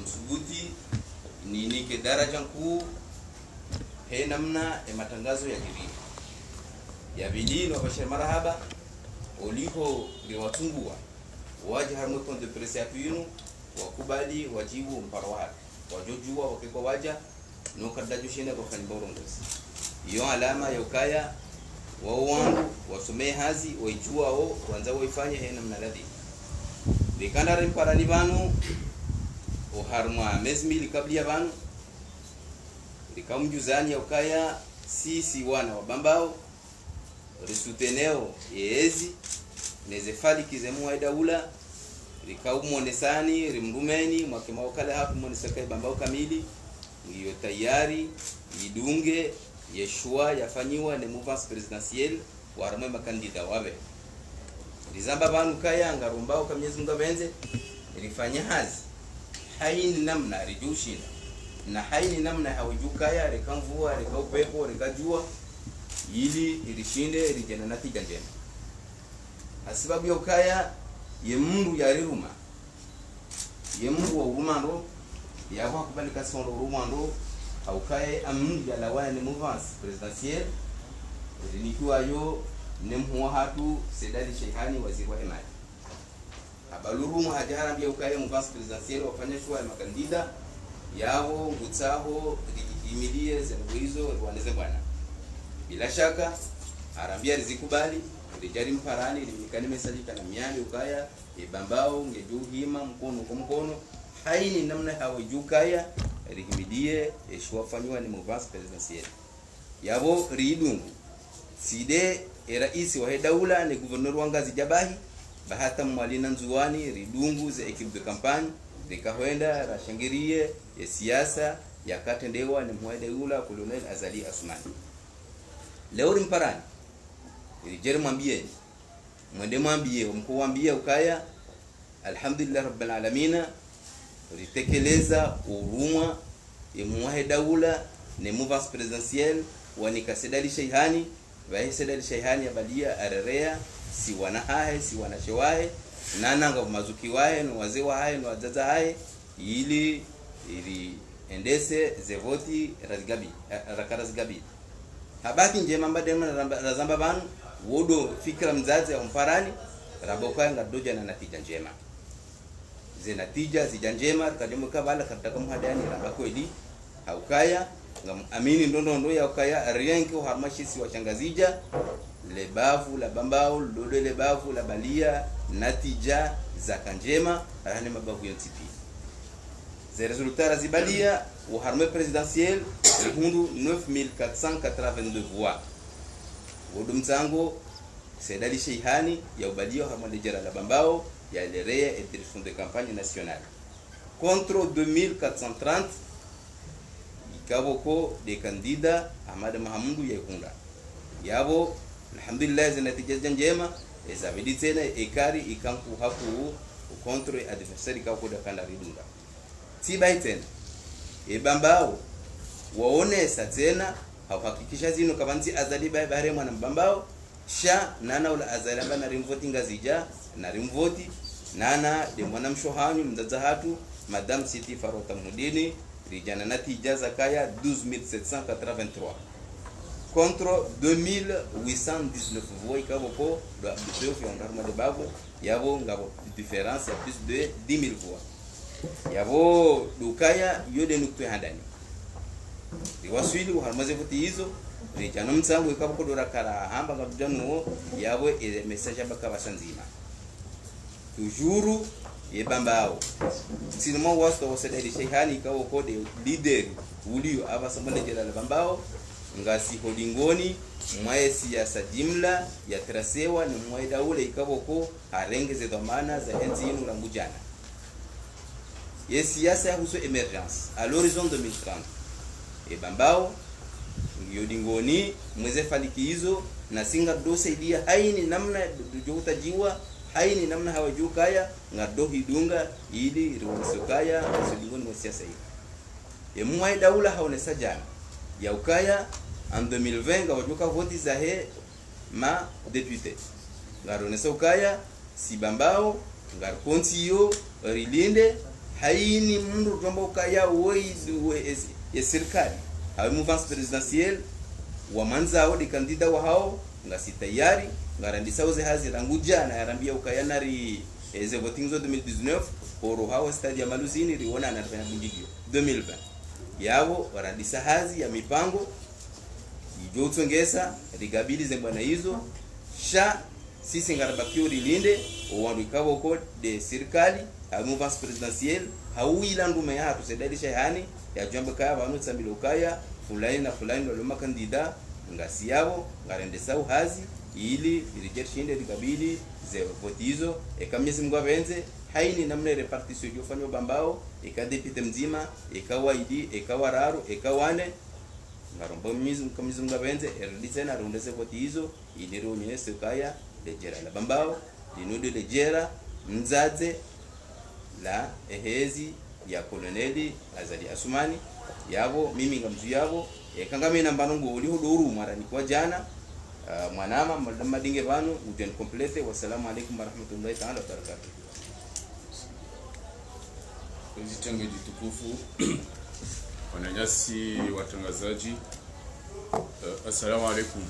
uthubuti ni ke daraja kuu he namna matangazo ya kidini ya bidii wa bashir marhaba uliko liwatungua waje harmo konde presse yapinu wakubali wajibu mparwa wajojua wakiko waja no kadaju shine kwa fani borongozi iyo alama ya ukaya wangu wasome hazi waijua o kwanza waifanye he namna ladhi likana rimparani banu o harma mezmili kabla banu likamjuzani ya ukaya sisi wana wa bambao risuteneo yeezi nezefali kizemu daula likaumonesani rimrumeni mwakema kale hapo monesaka bambao kamili ngiyo tayari idunge yeshua yafanyiwa ne mouvance presidentielle warame makandida wabe lizamba banu kaya ngarumbao kamyezi ngabenze ilifanya hazi haini namna rijushina na haini namna hawajukaya rekamvua rekaupepo rekajua ili ilishinde ilijana natija njema asibabu ya ukaya ye mundu yariruma ye mundu wa urumando yabo kubali kasoro urumando aukaye amundu yalawana ne mouvance presidentielle ilinikiwa yo nemhuwa hatu sedali shehani waziri wa imani abaluruma hajara mbia ukaya mouvance presidentielle wafanya shua ya makandida yao ngutsaho rijimilie zenguizo waneze bwana bila shaka arambia rizikubali rijari mparani limikani mesaji kana miali ukaya ibambao ngejuhima mkono kwa mkono haini namna hawajukaya rihimidie eshwafanywa ni mouvance presidentielle yabo ridungu side raisi wa daula ni gouverneur wa ngazi jabahi bahata mwalina nzuwani ridungu za equipe de campagne likahwenda rashangirie ya siasa yakatendewa ni mwadeula Colonel Azali Asmani leo rimparani ilijeri mwambie mkuu wambia ukaya alhamdulillah rabbil alamin ritekeleza uruma imwahe daula ne mouvance presidentielle wanikasedali shehani wahe sedali shehani abadia arerea si wanahahe si wanashewahe nananga mazuki wae no wazee wae no wazaza hae ili endese zevoti razgabi habaki njema mbadema razamba banu wodo fikra mzazi ya mparani raboka ngadoja na natija njema zinatija zijanjema kajomuka bala kataka mhadani rabako eli haukaya amini ndondo ya ukaya rienki harmashisi wa changazija lebavu la bambao lolo lebavu la balia natija za kanjema rahane mabavu ya tipi ze resultats zibalia wa harme presidentielle hundu 9482 voix wodumzango sedali shehani ya ubalia harme jera la bambao ya lerea et direction de campagne nationale contre 2430 ikaboko de candidats Ahmad Mahamudu ya Ikunda yabo alhamdulillah zinatija njema ezabidi tena ekari ikampu hapo contre adversaire kako da kanda ridunga tibai tena ebambao waonesa tena hauhakikisha zino kabanzi azali bare mwana mbambao sha nana ula azali mbana rimvoti ngazija na rimvoti nana de mwana mshohanyu mzaza hatu madam Siti Farota Mudini rijana natija zakaya 12783 contre 2819 voix kaboko do abdou fi ondarma de babo yabo ngabo différence ya plus de 10000 voix yabo dukaya yode nukto handani riwaswili uharmaze voti hizo rijana mtsangu kaboko do rakara hamba ngabjanu yabo ile message abaka basanzima toujours yebambao sinema wasto wasedeli shehani kaboko de leader ulio abasambale jela bambao ngasi hodingoni mwae siasa jimla ya trasewa ni mwae daula ikaboko arengeze dhamana za enzi yinu la mujana ye siasa huso emergence à l'horizon 2030 bambao yodingoni mweze faliki hizo na singa dose idia haini namna utajiwa haini namna hawajukaya ngado hidunga ili riwasokaya sodingoni mwa siasa hii mwae daula haonesa jana ya ukaya en 2020 ngawajuka voti za he ma député ngaronesa ukaya si bambao ngar kontiyo rilinde haini mndu tomba ukaya ya serikali hawe mouvance presidentielle wa manzao de kandida wa hao ngasi tayari ngarandisa uze hazi ranguja na yarambia ukaya nari ze voting zo 2019 poro hao stadi ya Maluzini riona anafanya bunjijio 2020 yabo warandisa hazi ya mipango ijotsongesa rigabili zembana hizo sha sisi ngarabakio rilinde owandu ikabo ko de serikali a mouvance presidentielle hauila ndume ya tusedalisha yani ya jamba kaya banu tsambilo kaya fulani na fulani wale makandida ngasi yabo ngarendesa hazi ili irijershinde rigabili ze votizo ekamyesi mgwa benze haini namna repartition yofanywa bambao ikadepite mzima ikawaidi ikawararu ikawane ngarombo mkamizi mgwa benze erudisena rundese votizo ili runyese kaya lejera la bambao dinude lejera mzaze la ehezi ya koloneli Azali Asumani yabo mimi ngamzu yabo kangame namba nungu uli huduru mara ni kwa jana mwanama madinge banu uten complete. Wassalamu alaikum warahmatullahi ta'ala wabarakatuh. Kwenye jitukufu wananyasi watangazaji, assalamu alaikum.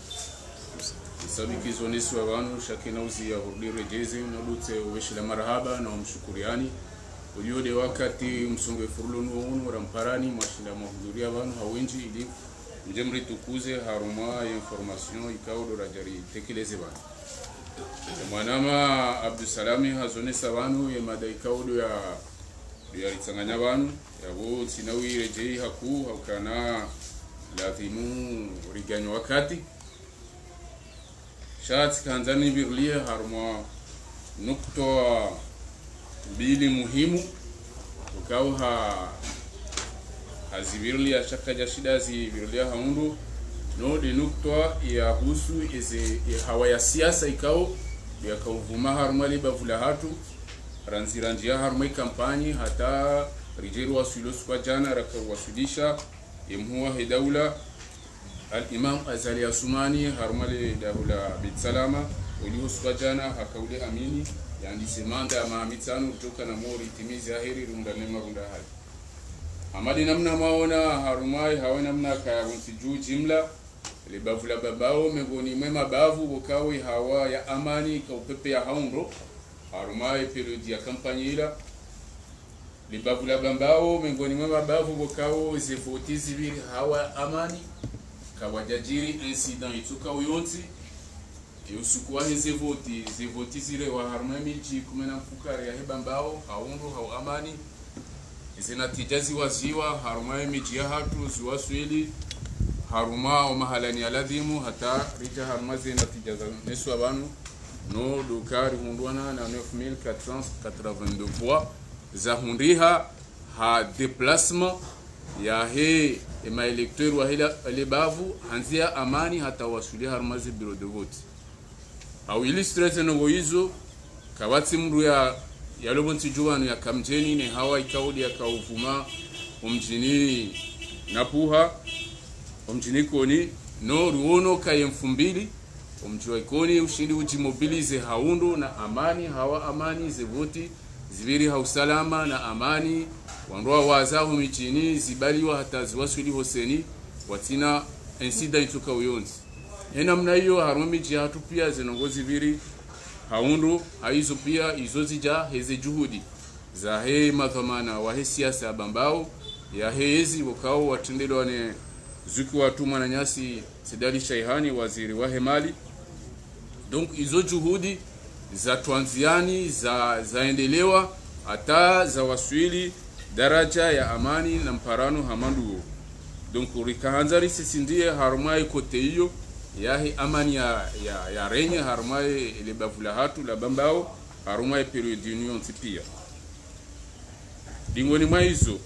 Sabiki zonesi wa banu shakina uzi ya hurdi rejezi na dute uweshila marhaba na umshukuriani uliode wakati msonge furulunu unu ramparani mwashinda mahudhuria banu hawenji ili njemri tukuze haruma ya information ikaudo rajari tekeleze banu. Mwanama Abdusalami hazonesa banu ya mada ikaudo ya ritanganya banu yabo sinawi rejei haku haukana lazimu riganyo wakati shat kanzani birlie haruma nukta mbili muhimu ukau hazibirlia shakaja shida zibirlia haundu no de nukta ya husu eze hawa ya siasa ikao ya kauvuma haruma libavula hatu ranziranjia haruma kampani hata rijeru wasulo kwa jana rakawasudisha imhuwa hidaula al-Imam Azali Asumani harumale daula bitsalama ulioswa jana hakaule amini yani semanda mahamitano kutoka na mori timizi aheri runda nema runda hali amadi namna maona harumai hawe namna kaya juu jimla libavula babao megoni mwema bavu bokawi hawa ya amani ka upepe ya haundo harumai periodi ya kampanya ila libavula babao megoni mwema bavu bokawo zefoti zibiri hawa amani kawajajiri incident ituka uyonti yusukuwa heze voti zile wa haruma milji kumena mfukari ya hebambao haundu hau amani izina tijazi waziwa haruma milji ya hatu zuwa suili haruma o mahalani aladhimu hata rija haruma zina tijaza nesu abanu no dukari hunduana na 9482 voix za hundiha ha déplacement ya he ema electeur wa hila lebavu hanzia amani hata wasuli harmazi bureau de vote au illustrate no hizo kawati mru ya lobonti juwanu ya kamjeni ne hawa ikaudi ya kauvuma umjini napuha umjini koni no ruono kayemfumbili umjwa ikoni ushindi ujimobilize haundu na amani hawa amani zevoti zibiri hausalama na amani wandoa wazahu michini zibaliwa hata ziwasuli hoseni watina insida ituka uyonzi namna hiyo haruma miji hatu pia zinongozi biri haundu haizo pia izo zija heze juhudi za he madhamana wa he siasa bambao ya hezi wakao watendelo ne zuki watu mananyasi Sidali Shaihani waziri wa hemali. Donc izo juhudi za tuanziani zaendelewa hata za waswili daraja ya amani na mparano hamandu. Donc rikahanzari sisindie harumai kote hiyo yahi amani ya renye harumai ile bavula hatu la bambao harumai period union tipia. Dingoni maizo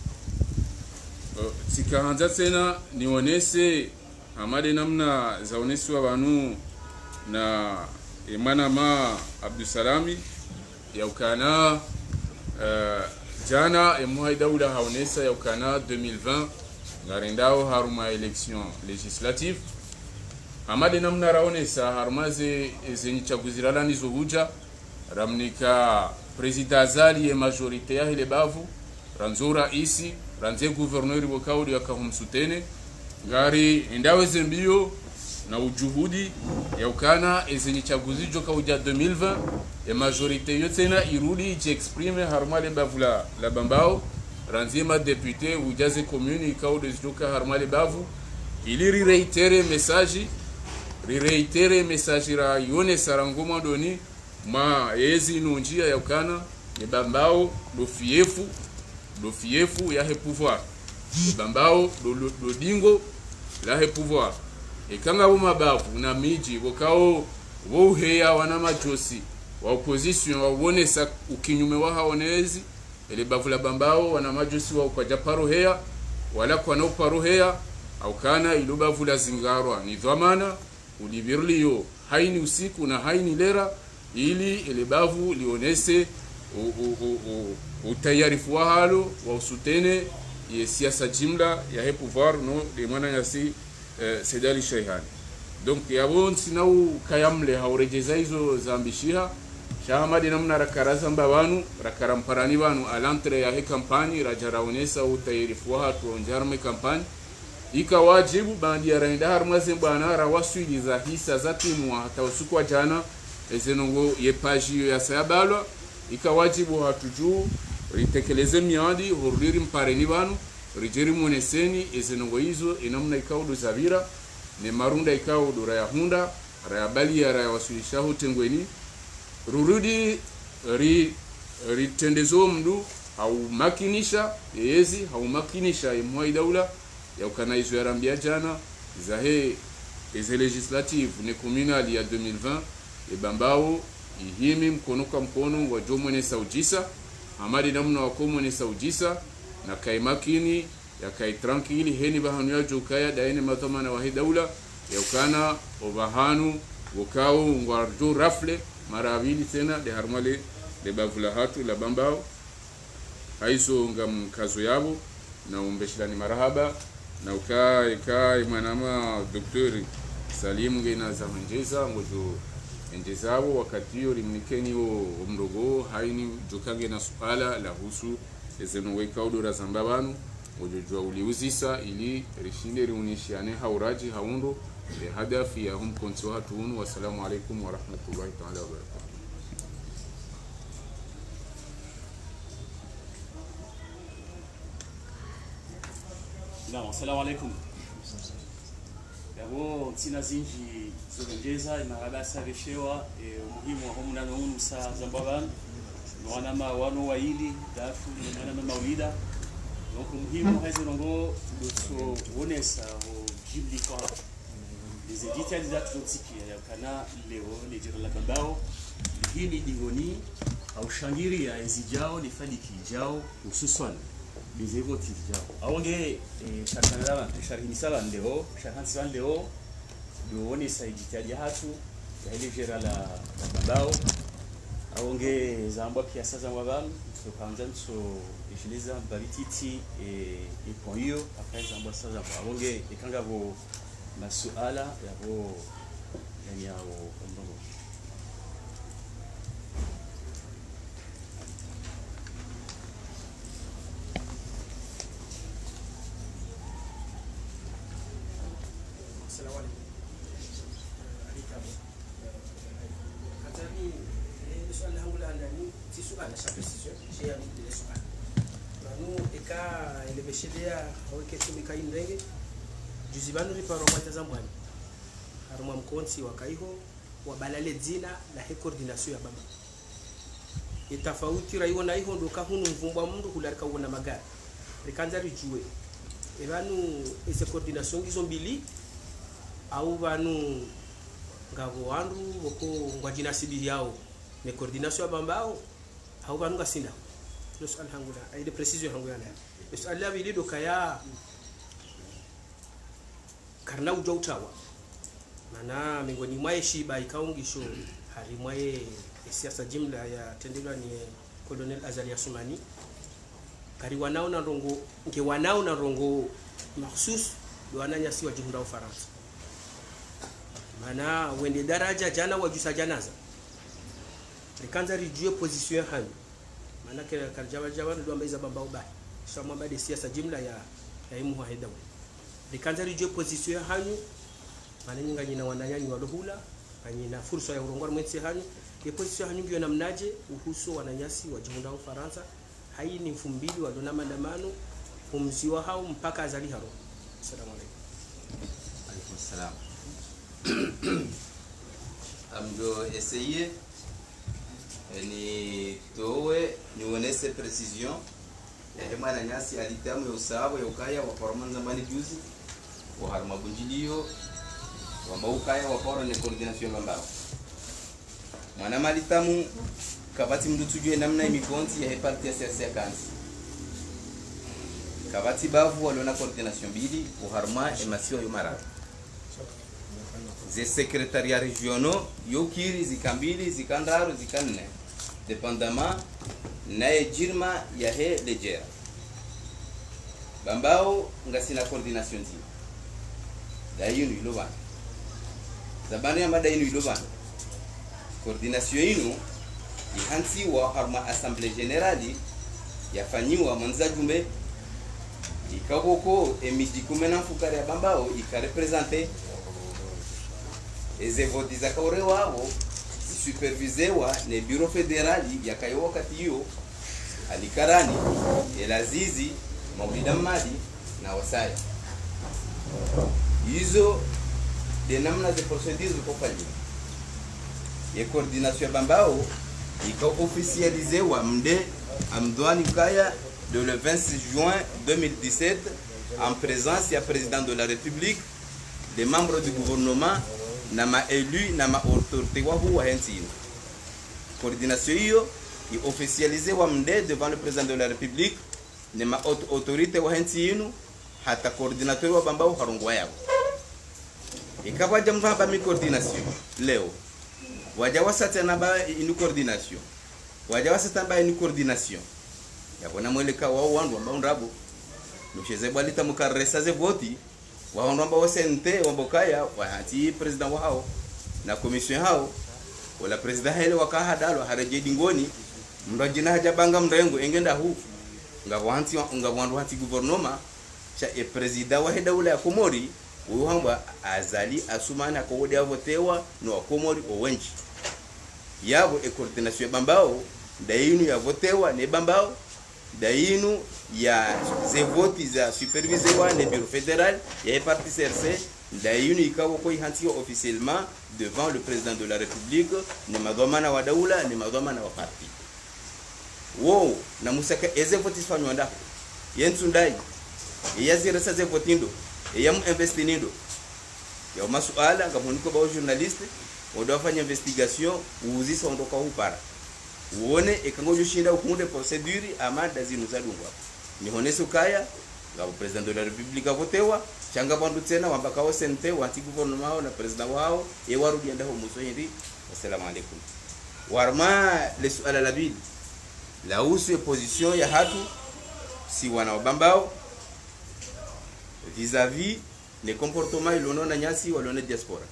sikahanza tena nionese hamade namna zaonesi wa banu na imana ma Abdusalami ya ukana jana emuhai daula haonesa ya ukana 2020 ngarendao haruma election legislative hamade namna raonesa harumaze zenye chaguzirala nizo huja ramnika president Azali e majorite ya ile bavu ranzora isi ranze gouverneur wakao yakahumsutene ngari ndawe zembio na ujuhudi ya ukana ezenye chaguzi joka uja 2020 ya majorite yote na irudi exprime harmale bavula la bambao ranzima député ujaze commune ikao de joka harmale bavu ili reitere message ra yone sarangoma doni ma yezi nunjia ya ukana ni bambao do fiefu ya he pouvoir ni bambao do dingo la he pouvoir ekanga mabavu na miji wakao woheya wana majosi wa opposition wawonesa ukinyume wa haonezi ele bavula bambao wana majosi wa kwa japaro heya wala kwa na uparo heya au kana ilubavula zingarwa ni dhamana ulibirliyo haini usiku na haini lera ili ele bavu lionese utayarifu wa halo wa usutene ya siasa jimla ya he pouvoir no de mwana nyasi sedali shayhani donc yabon sinau kayamle haurejeza hizo zambishiha shahamadi namna rakaraza mbabanu rakaramparani banu alantre ya he kampani rajaraonesa utayarifu wa hatu onjarme kampani ikawajibu bandi ya rainda harmaze bana rawaswili za hisa za timu hata usiku wa jana ezenongo ye page ya sabalwa ikawajibu hatuju ritekeleze miadi huriri mpareni banu rijeri moneseni ezenongo hizo inamna ikaudu zavira ne marunda ikaudu raya hunda raya bali ya raya wasulisha hutengweni rurudi ritendezo mdu au makinisha yezi au makinisha imwa daula ya ukana hizo ya rambia jana zahe eze legislative ne communal ya 2020 e bambao ihimi mkono kwa mkono wa jomone saujisa amadi namna wakomone saujisa na kaimakini ya kai tranquili heni bahanu ya jokaya daene matomana wa daula ya ukana obahanu wakao ngwarjo rafle maravili tena de harmale de bavula hatu la bambao haiso ngam kazo yabo na umbeshilani marahaba na ukai mwanama daktari Salim ngena za manjeza ngojo enjezabo wakati hiyo limnikeni wo mdogo haini jokange na suala la husu ezeno weka udora zambabanu ngojo uliuzisa ili rishinde riunishiane hauraji haundo le hadafi ya hum konso hatunu. Wassalamu alaikum wa rahmatullahi ta'ala wa barakatuh. Naam, assalamu alaikum. Yabo tina zinji zongeza imarabasa reshewa umuhimu wa homu nano unu sa zambaban wanama wano waili dafu wanama mawida donc umuhimu hazi rongo doso wonesa o jibli kwa les éditeurs des actes toxiques ya kana leo ni jira la bambao hili dingoni au shangiri ya ezijao ni fadiki jao hususan bizevo tijao awonge shakanala sharhini sala ndeo shahansi wan leo duone saiditaji hatu ya ile jira la bambao awonge zamba pia sasa mwaban so kwanza so ishiliza barititi e ponyo après zamba sasa awonge ikanga vo masuala yabo yani yao ombo. Shidea haweke tumika indenge juzibanu riparo kwa tazambwani harumwa mkonsi wa kaiho wa balale dzina la he coordination ya baba itafauti raiwo na iho ndoka hunu mvumbwa mundu kularika uona magari rikanza rijue ebanu ese coordination ngizo mbili au banu ngabo wandu boko ngwajina sibiri yao ne coordination ya bambao au banu ngasinda nos alhangula aide precision hangula na Allah bilido kaya karna ujautawa mana miongoni mwa shiba ikaungisho hali mwae siasa jimla ya tendelwa ni Colonel Azali Asumani kari wanao na rongo nge wanao na rongo mahsus wananya si wajihunda Ufaransa mana wende daraja jana wajusa janaza rikanza rijue position hayo mana karjawa jawa ndo ambaiza bambao ba shamwa bade siasa jumla ya imu wa hedawu likanza rijwe position ya hanyu manenye nganyina wananyani walohula nganyina fursa ya urongwa mwetse hanyu ye position hanyu ngiyo namnaje uhuso wananyasi wa jimunda wa Faransa hai ni mfumbili walona maandamano kumziwa hao mpaka azali haro. Assalamu alaikum. Alaikum salam. Amdo essayer ni towe niwonese precision ya mwana nyasi alitamu ya usawa ya ukaya wa paramanza mbani juzi wa harma bunjilio wa maukaya wa poro ne coordination mbao mwana malitamu kabati mdu tujue namna imikonti ya heparti ya siasa kansi kabati bavu waliona coordination mbili uharma emasio yumara ze secretariat regionaux yokiri zikambili zikandaru zikanne dependamment naye jirma ya he lejera bambao ngasina coordination zi dayinu iloban zabani ya madayinu iloban coordination inu ihansiwa harma assemblée générale yafanyiwa mwanza jumbe ikaboko emidi kumena fukari ya bambao ikarepresente eze voti za kaure wao supervisewa ne bureau federali yakayo wakati hiyo alikarani elazizi maulida mali na wasaya hizo de namna de procédures kufanywa ye coordination bambao ika officialisewa mde amdwani kaya de le 26 juin 2017 en présence du président de la République, des membres du gouvernement na ma élu na ma autorité wa huwa hensino coordination hiyo i officialisewa mde devant le président de la République na ma autorité wa hensino hata coordinateur wa bambao harungwa yao ikawa jamva ba mi coordination leo wajawasata na ba ini coordination wajawasata ba ini coordination yabona mweleka wao wandu ambao ndabo nusheze balita mukaresa ze voti wao ndo ambao sente wambokaya wahati president wao na commission hao wala president hele wakahadalo haraje dingoni mndajina hajabanga mrengo engenda hu ngabwanti ngabwandu hati gouvernement cha e president wa heda ule ya Komori uhamba azali asumana ko wodi avotewa no Komori owenji yabo e coordination bambao dainu ya votewa ne bambao dainu ya ze voti za supervisewa ne bureau fédéral ya parti CRC dainu ikawo ko ihantiwa officiellement devant le président de la République ne madhamana wa daula ne madhamana wa parti wo na musaka eze voti fanywa ndako yentu ndai yazira sa ze votindo yam investinindo ya masuala ngamuniko ba journaliste odafanya investigation uzisa ondoka upara uone ekangojo shinda ukunde procedure amada zinu za dungwa ni honeso kaya ngabo president de la République avotewa changa bandu tena wambaka wa sente wanti gouvernement na president wao e warudi enda ho muso hindi. Assalamu alaikum warma le suala la bil la usu position ya hatu si wana bambao vis-à-vis les comportements ilono na nyasi walona diaspora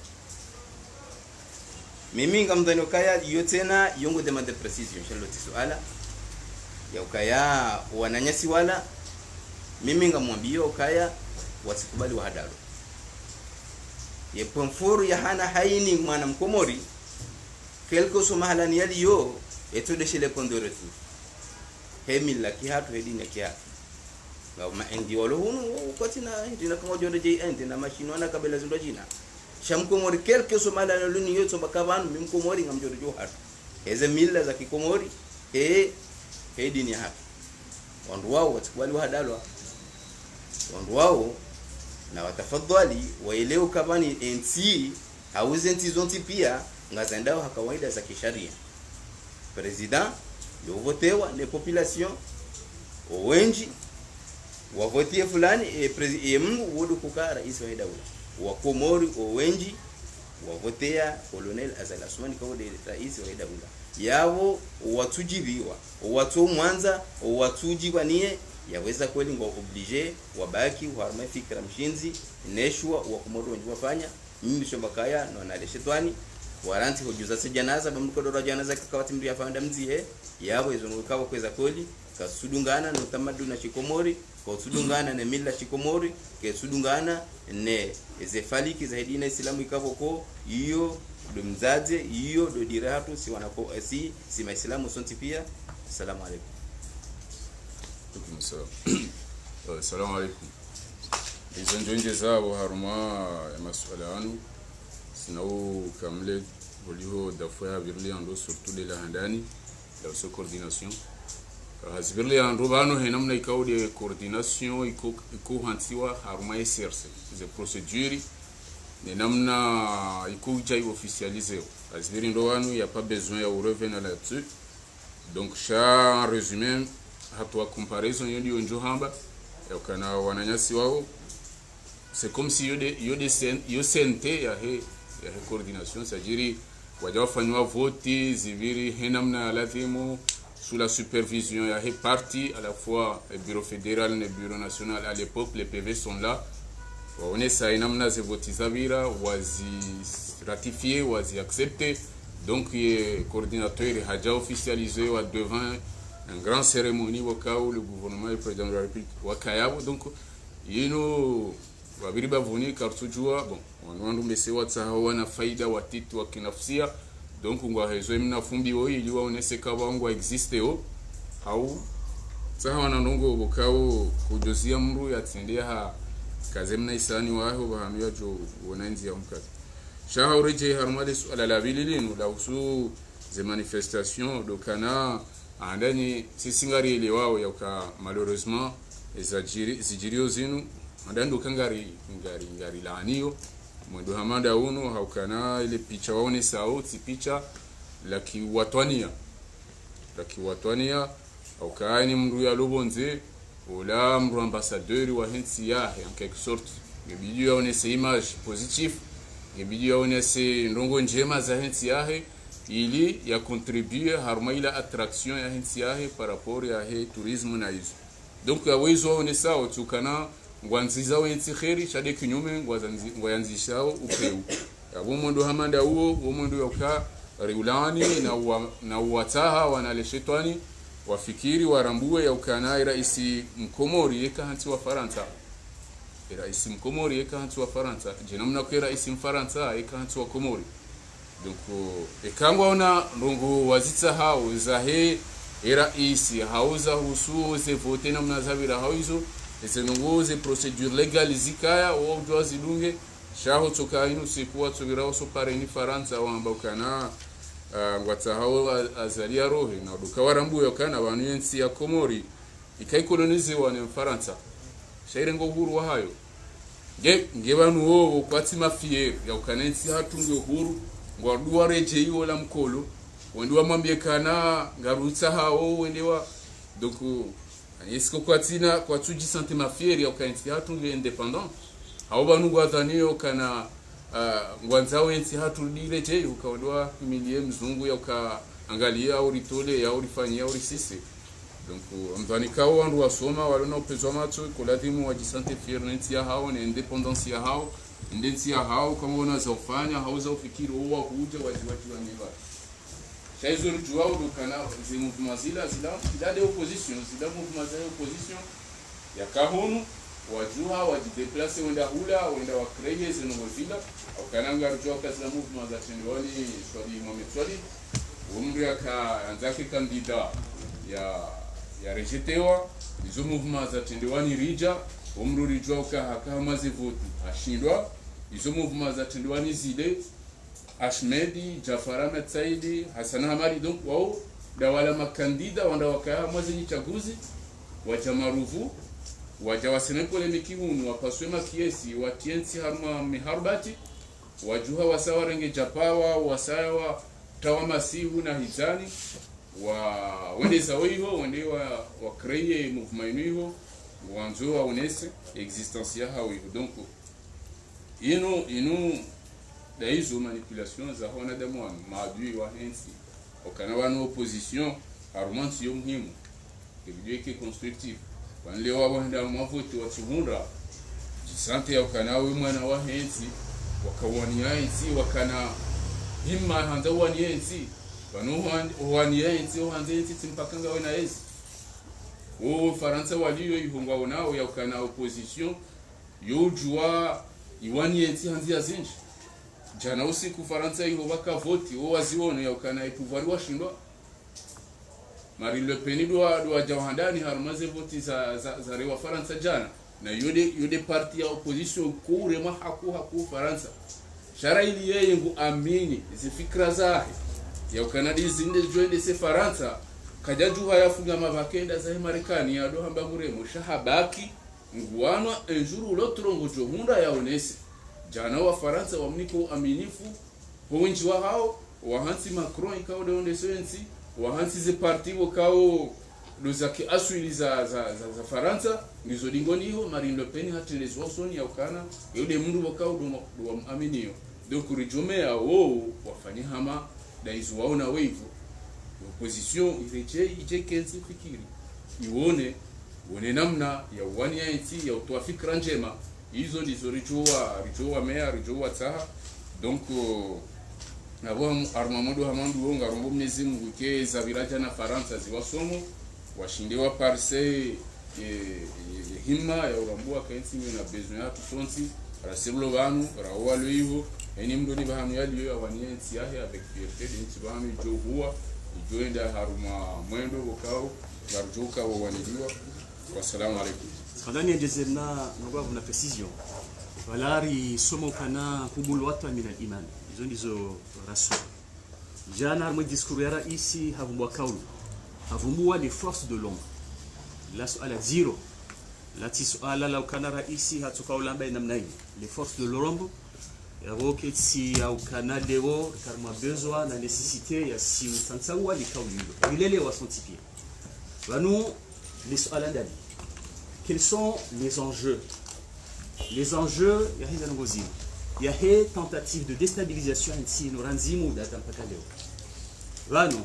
mimi ngamdani kaya iyo tena yongo demande precision shalo tisuala ya ukaya wananyasi wala mimi ngamwambia ukaya wasikubali wahadalo ye pomfuru ya hana haini mwana mkomori kelko so mahalani yali yo eto de chez kondoretu hemila kihatu hedina kihatu ngama endi walo hunu kotina ndina kama jonde je endi na machino na kabela zindo jina shamkomori kelke so mahalani luni yoto bakavanu mimkomori ngamjodo jo hatu eze mila za kikomori hedini hatu wandu wao wasikubali wahadalo wandu wao na watafadhali waelewe kabani NC hauzenti zonti pia ngazendao kawaida za kisharia president yovotewa ne population owenji wavotie fulani e Mungu wodu kukaa rais wa daula wa Komori owenji wavotea colonel Azali Asumani kwa rais wa daula yao watujibiwa watu Mwanza watujiwa nie yaweza kweli ngo oblige wabaki harma fikra mshinzi neshwa wa Komoro wafanya mimi shombakaya na naleshetwani waranti hujuza sijanaza bamko dora janaza kakawati mri afanda mzihe yabo izungukawa kweza kweli kasudungana no tamaduni chikomori kwa sudungana na mila chikomori ke sudungana ne ezefaliki zaidi na Islamu ikavoko hiyo do mzaze hiyo do diratu si wanako si maislamu sonti pia. Assalamu alaykum. Assalamu alaykum. Izo njonje zabo haruma ya masuala anu sinau kamle volio dafua virli ando surtout de la handani la so coordination hasbirli ando bano henamna ikao de coordination iko hantiwa haruma exerce les procédures ne namna iko jai officialiser hasbirli ndo bano y a pas besoin ya revenir là-dessus. Donc en résumé hatwa comparaison yodi onjo hamba ya kana wananyasi wao c'est comme si yo sente ya coordination, c'est-à-dire wajafanywa vote ziviri henamna lazimo sous la supervision ya parti à la fois le bureau fédéral et le bureau national. À l'époque les PV sont là, on est ça henamna ze vote zavira wazi ratifié wazi accepté. Donc le coordinateur haja officialisé devant une grande cérémonie au cas où le gouvernement et le président de la République wakayabo. Donc yino wabiriba vuni kartujua bon wanwandu mesewa tsahawa na faida watiti wa kinafsia. Donc ngwa hezo mna fumbi wo ili waonese kaba ngwa existe o au tsahawa na ndongo bokao kujozia mru yatendea ha kazemna isani waho bahamia jo wonanzi ya mkazi shaha ureje harmade suala la bililinu la usu ze manifestation do kana andani sisingari ile wao yaka malheureusement zijirio zinu andando kangari ngari laaniyo mwendo hamanda uno haukana ile picha waone sauti picha la kiwatwania haukani mru ya lobonze ola mru ambassadeur wa hensi ya en quelque sorte ngebidi yaone ces images positive ngebidi yaone ces ndongo njema za hensi ya ili ya contribuer harma ila attraction ya hensi ya par rapport ya tourisme na hizo. Donc awezo one sawa tukana ngwanziza wenzi kheri shade kinyume ngwayanzishao upeu abo mondo hamanda huo mondo yoka riulani na wataha wanaleshetwani wafikiri warambue ya ukana raisi mkomori yeka hanti wa Faransa raisi mkomori yeka hanti wa Faransa jenamna kwa raisi mfaransa yeka hanti wa Komori. Donc ekangwa ona ndongo wazitsa hao zahe raisi hauza husu ze vote na mnazabira hauzo ezenongoze procédure légale zikaya au doa zidunge shaho toka inu sikuwa tsobira oso pareni Faransa wamba ukana ngwatsa hao azalia rohe na duka warambu yokana banu yensi ya Komori ikai kolonize wa ne Faransa shaire ngo huru wa hayo ngebanu wo kwati mafie ya ukanensi hatunge huru ngwadua reje hiyo la mkolo wendiwa mwambie kana ngarutsa hao wendiwa donc esko kwatina kwa tuji santé mafieri au kanti hatunge indépendant hao banu gwadhanio kana ngwanzao yensi hatudile je ukaondoa milie mzungu ya ukaangalia au ritole au rifanyia au risisi. Donc mvanikao wandu wasoma walona upezwa macho koladimu waji santé fiernensi ya hao na independence ya hao ndensi ya hao kama unazofanya hauza ufikiri huwa huja waji waneva shaizo rujua udukana zi mouvement zila de opposition zila mouvement za opposition ya kahonu wajua wajideplace wenda hula wenda wakreye zinogozila au kananga rujua kazi la mouvement za tendwani swali Mohamed umri akaanzake kandida ya rejetewa izo mouvement za tendwani rija umru rijua ukahakama zivoti ashindwa izo mouvement za tendwani zile Ahmedi, Jafar Ahmed Saidi, Hassan Hamadi. Donc wao dawala makandida wanda wakaya mwazi ni chaguzi wajamaruvu wajawasene polemiki hunu wapaswe makiesi watiensi harma miharbati wajuha wasawa renge japawa wasawa tawa masihu na hizani wende zawiho wende wa kreye mouvement hiyo wanzo wa unese existencia hawi. Donc inu da hizo manipulation za hona damu maadui wa hensi okana wana opposition harmansi yo muhimu kibijeke constructive wanlewa wanda mavuti wa chihunda jisante ya okana we mwana wa hensi wakawani hensi wakana himma hanza wani hensi wano wani hensi hanza hensi timpakanga wena hensi o Faransa waliyo ihongwa onao ya ukana opposition yo jua iwani enti hanzi azinji jana usiku Faransa iho baka voti o wazione ya ukana pouvoir washindwa Marine Le Pen do jahandani harumaze voti za rewa Faransa jana na yode parti ya opposition kure haku Faransa shara ili yeye ngu amini zifikra zahe ya ukanadi zinde joinde se Faransa kajaju hayafunga mabakenda za Marekani ya do hamba muremo shahabaki nguano enjuru lotrongo johunda ya onese jana wa Faransa wamniko aminifu wenji wa hao wahansi Macron ikao de onde sensi wahansi ze parti wakao dozaki aswili za Faransa ndizo dingoni hiyo Marine Le Pen hatelezwa soni ya ukana yode mundu wakao do aminio donc rijomea wao wafanye hama daizu waona wevu opposition ije kenzi fikiri ione namna ya uwani ya nchi ya utoa fikra njema hizo ndizo rijoa mea rijoa taha donc nabo armamodo hamandu wonga rombo mnezi Mungu ke za viraja na Faransa ziwasomo washindewa parse himma ya urambua kenzi na besoin ya tusonsi rasiblo banu rawa luivo eni mdoni bahanu yali yo awani nchi yahe avec fierté nchi bahanu jo huwa joenda haruma mwendo wakao warjuka wawaniliwa. Wassalamu alaikum. Kadani ya jezerna nogwa na precision walari somo kana kubul watu min al-iman hizo ndizo rasul jana armo diskuru ya raisi havumbwa kaulu havumbwa les forces de l'ombre la suala zero la tisuala la kana raisi hatukaula mbaye namna hii les forces de l'ombre yawoke si au kana leo karma besoin na nécessité ya si utansawa li kaulu ilele wasantipia vanu les suala ndani. Quels sont les enjeux? Les enjeux, il y a des tentatives de déstabilisation ici, nous rendons dans le cas de là, nous,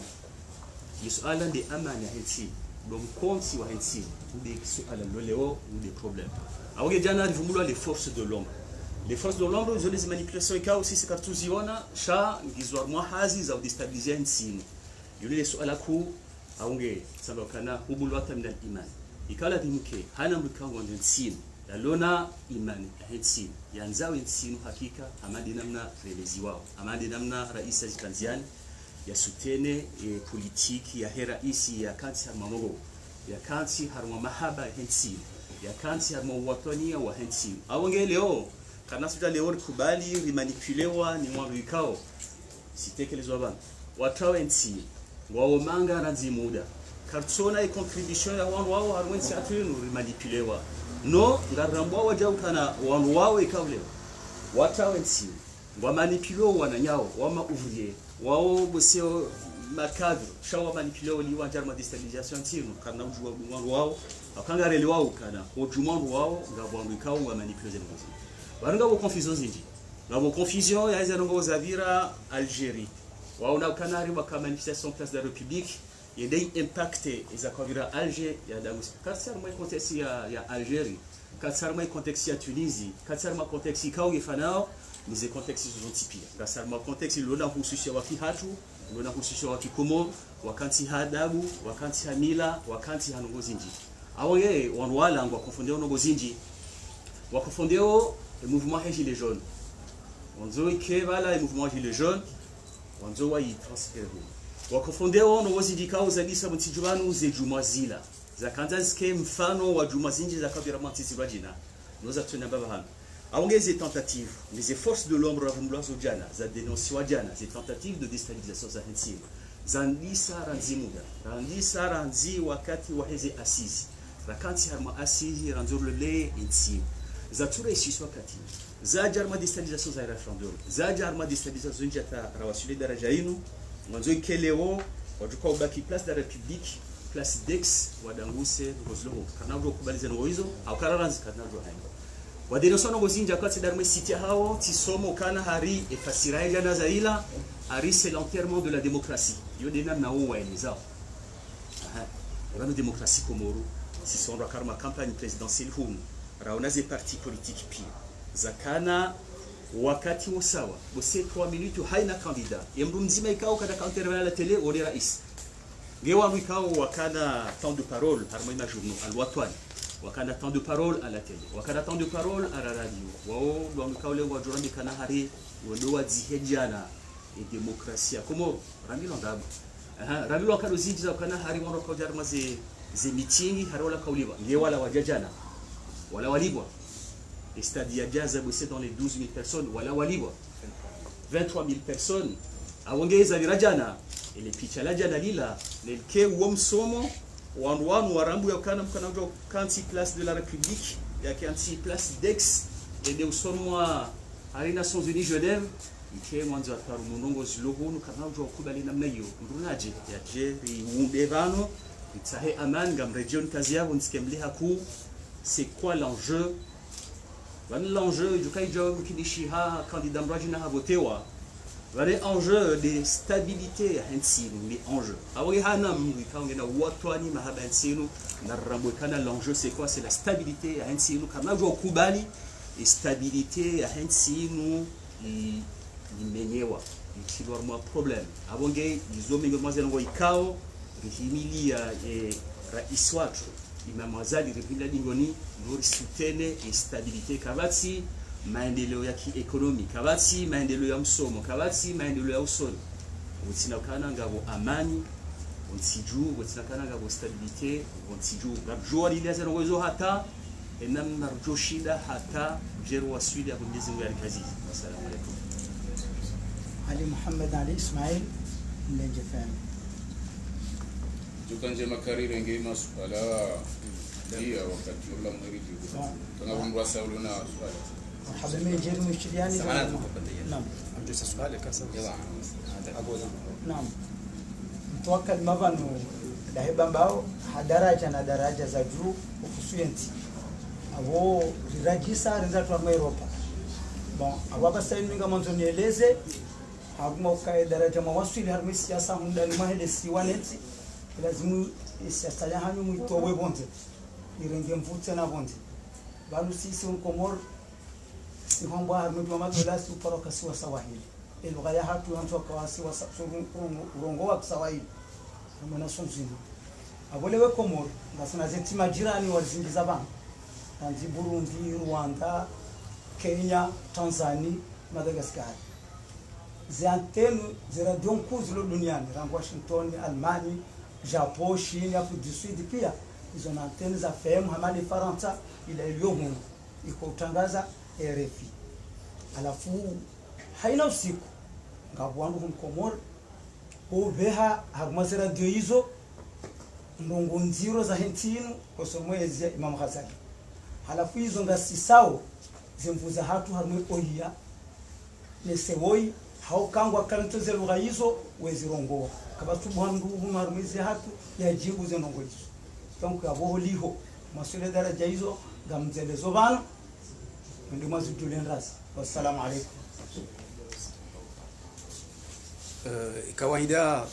les soins des amans ici, donc comme si on ici, ou des soins ou des problèmes. Alors il y a les forces de l'ombre. Les forces de l'ombre, ils ont des manipulations et cas aussi c'est quand tous y on a, chat, ils ont moins hasis à déstabiliser ici. Il y a les soins à la cour, à onge, ça va kana, ou boulot à terminer l'iman. Ikala dimuke hana mkango nsin yalona imani hensin yanzao nsin hakika amadi namna relezi wao amadi namna rais wa Tanzania ya sutene politiki ya rais ya kansi mamogo ya kansi harma mahaba hensin ya kansi harma watania wa hensin awonge leo kana suja leo kubali rimanipulewa ni mwabikao sitekelezwa bana watao hensin wao manga ranzi muda kartsona e contribution ya wanu wao harwensi atwenu manipulewa no ngarambo waja ukana wanu wao ikawle watawensi wa manipulewa wananyao wama ouvrier wao boseo makadre shawa manipulewa li wa jarma déstabilisation tinu kana ujua wanu wao akangare wao kana ojumandu wao ngabwangu ikawo wa manipulewa ngozi baranga bo confusion zinji ngabo confusion ya izanongo zavira Algérie wao na kanari wa manifestation place de la République il y a des impacts ils accompagneront Alger il y a dans quand ça moi contexte il y a Algérie quand ça moi contexte il y a Tunisie quand ça moi contexte il y a Fanao les contextes sont typiques quand ça moi contexte il y a hususha wa kihatu il y a hususha wa kikomo wakati hadabu wakati hamila wakati hanongozinji awo ye wanwala ngwa confondeo nongozinji wakofondeo le mouvement gilets jaunes onzo ikebala le mouvement gilets jaunes onzo wa transfert wakofondeo no wazidika uzalisa mtijubanu ze jumazila za kanzanske mfano wa jumazinji za kabira mantizirwa jina noza tuna baba hano aongeze tentative les forces de l'ombre ravumulazo jana za dénoncer jana ces tentatives de déstabilisation za hensima zandisa ranzimuda randisa ranzi wakati wa heze asisi rakanti harma asisi ranzurle insi za ture siswa kati za jarma déstabilisation za referendum za jarma déstabilisation jata rawasule daraja inu mwanzo ikeleo wajuka ubaki place de la République place d'ex wadanguse ngozlo kana bro kubaliza ngo hizo au kararanzi kana bro hayo wadenonsa no gozinja kwati darme city hao tisomo kana hari efasira jana zaila hari c'est l'enterrement de la démocratie yo dena na uwa elizao la démocratie komoro si son rakarma campagne présidentielle hum raona ze parti politique pia zakana wakati usawa bose 3 minutes haina candidat yemru mzima ikao kada countervale la télé ole rais ngewa mikao wakana temps de parole harmo na journaux alwatwani wakana temps de parole à la télé wakana temps de parole à la radio wao ndo mikao leo wa jorandi kana hari ndo wadzihejana e demokrasia komo ramilo ndaba ramilo wakalozinji za kana hari wano kwa jarma ze meeting hari wala kauliwa ngewa la wajajana wala walibwa stade ya Jaza bossé dans les 12 000 personnes wala walibwa 23 000 personnes awongeza virajana ile picha la jana lila lelke womsomo wanwanu warambu yakana mkana jo kanti place de la République ya kanti place d'Aix et de usomwa à Nations Unies Genève ike mwanzo ataru munongo zilohunu kana jo kubali namna hiyo ndunaje ya je riundevano itsahe aman gam region kazi yao nsikemliha ku c'est quoi l'enjeu l'enjeu du kaijo kinishiha candidat mrajina havotewa Vale enjeu de stabilité hensinu ni enjeu. Awi hana mwi kaongena watwani mahaba hensinu na rambokana l'enjeu c'est quoi? C'est la stabilité hensinu kama jo kubali et stabilité hensinu imenyewa ichilwa mwa problem. Abonge izomingo mwazel ngo ikao rihimilia rais watu imamwazali rihimilia dingoni nuri sutene et stabilité kabati maendeleo ya kiekonomi kabati maendeleo ya msomo kabati maendeleo ya usoni utsinakana ngabo amani utsiju utsinakana ngabo stabilite utsiju ngabjua ile zero wezo hata enam narjo shida hata jeru waswidi ya Mwenyezi Mungu alikazi. Asalamu alaykum. Ali Muhammad Ali Ismail Mlejefan Jukanje makarire ngema swala dia wakati ula mweriji tunabundwa sauli na swala مرحبا من جيل مشترياني نعم عندي سؤال كاسه نعم mtawakal mavano daheba mbao hadaraja na daraja za juu ukusuenti abo rirajisa rizatu wa Europa bon ababa saini minga mwanzo nieleze hakuma ukae daraja mawasili harmi siasa hundani mahele siwaneti lazimu siasa ya hanyu mwitowe bonze irenge mvute na bonze banu sisi unkomor sihomba harmi wa madola si uporoka siwa sawahili lugha ya hatu yanto kwa siwa urongo wa Kiswahili na sonzini abolewe komoro ngasina zeti majirani walizingiza bana tanzi Burundi, Rwanda, Kenya, Tanzania, Madagascar ziantenu ziradio nkuu zilo duniani rangu Washington, Almanya, Japan, China, Afrika du Sud pia hizo na anteni za FM hamadi Faransa ile iliyomu iko utangaza RFI alafu haina usiku ngabo wangu kumkomor ubeha hagumazira dio hizo ndongo nziro za hentinu kosomwezi ya Imam Ghazali halafu hizo ngasisao zimvuza hatu harumwe ohiya nesewoi haukangwa kanto ze lugha hizo wezirongoa kabatu bwandu humarumezi hatu yajibu ze ndongo hizo donc abo liho masule daraja hizo ngamzelezo bana ndio mazitulen ras. Wassalamu alaykum. kawaida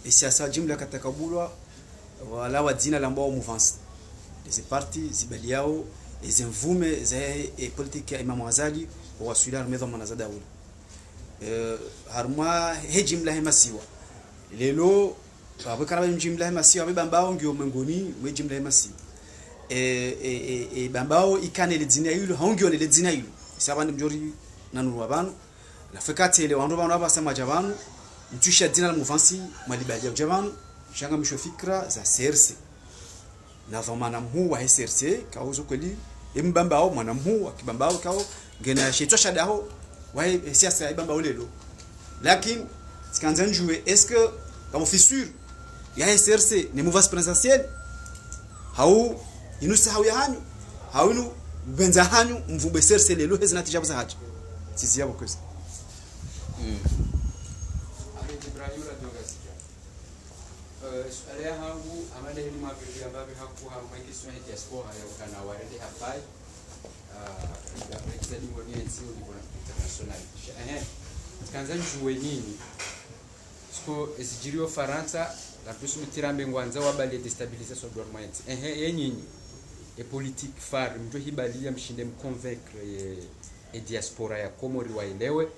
siasa jumla katakabulwa wala wadzina lambao mouvance des partis zibaliao ezimvume za politique ya Imam Ghazali wa Sudan medha manazada ule harma hejimla hemasiwa lelo abakara jimla hemasiwa bambao ngio mengoni wejimla hemasiwa bambao ikane le dzina yulu hongio le dzina yulu sabandi mjori nanu wabanu la fekate ile wandu bana basema jabanu mtusha dina la mouvance malibali ya jabanu shanga misho fikra za CRC na dhamana mhu wa CRC kauzo kweli imbamba au mwana mhu akibambao kao ngena shetwa shadaho wa siasa ibamba ulelo lakini sikanza njue est-ce que comme fissure ya CRC ne mouvance présidentielle hau inusa hau ya hanyu hau inu benza hanyu mvumbe CRC lelo hezina tijabu za haji sisi yabo kwesa suala yangu amada hili mabili ambavyo hakuwa mwingisho ya diaspora ya kana warede hapai ya president ngoni nzio ni international kanza juwe nini siko esijirio Faransa la plus mitirambe ngwanza wabali destabilisation dormant yenyinyi e politique phare mjo hibalia mshinde mconvaincre e diaspora ya Komori waelewe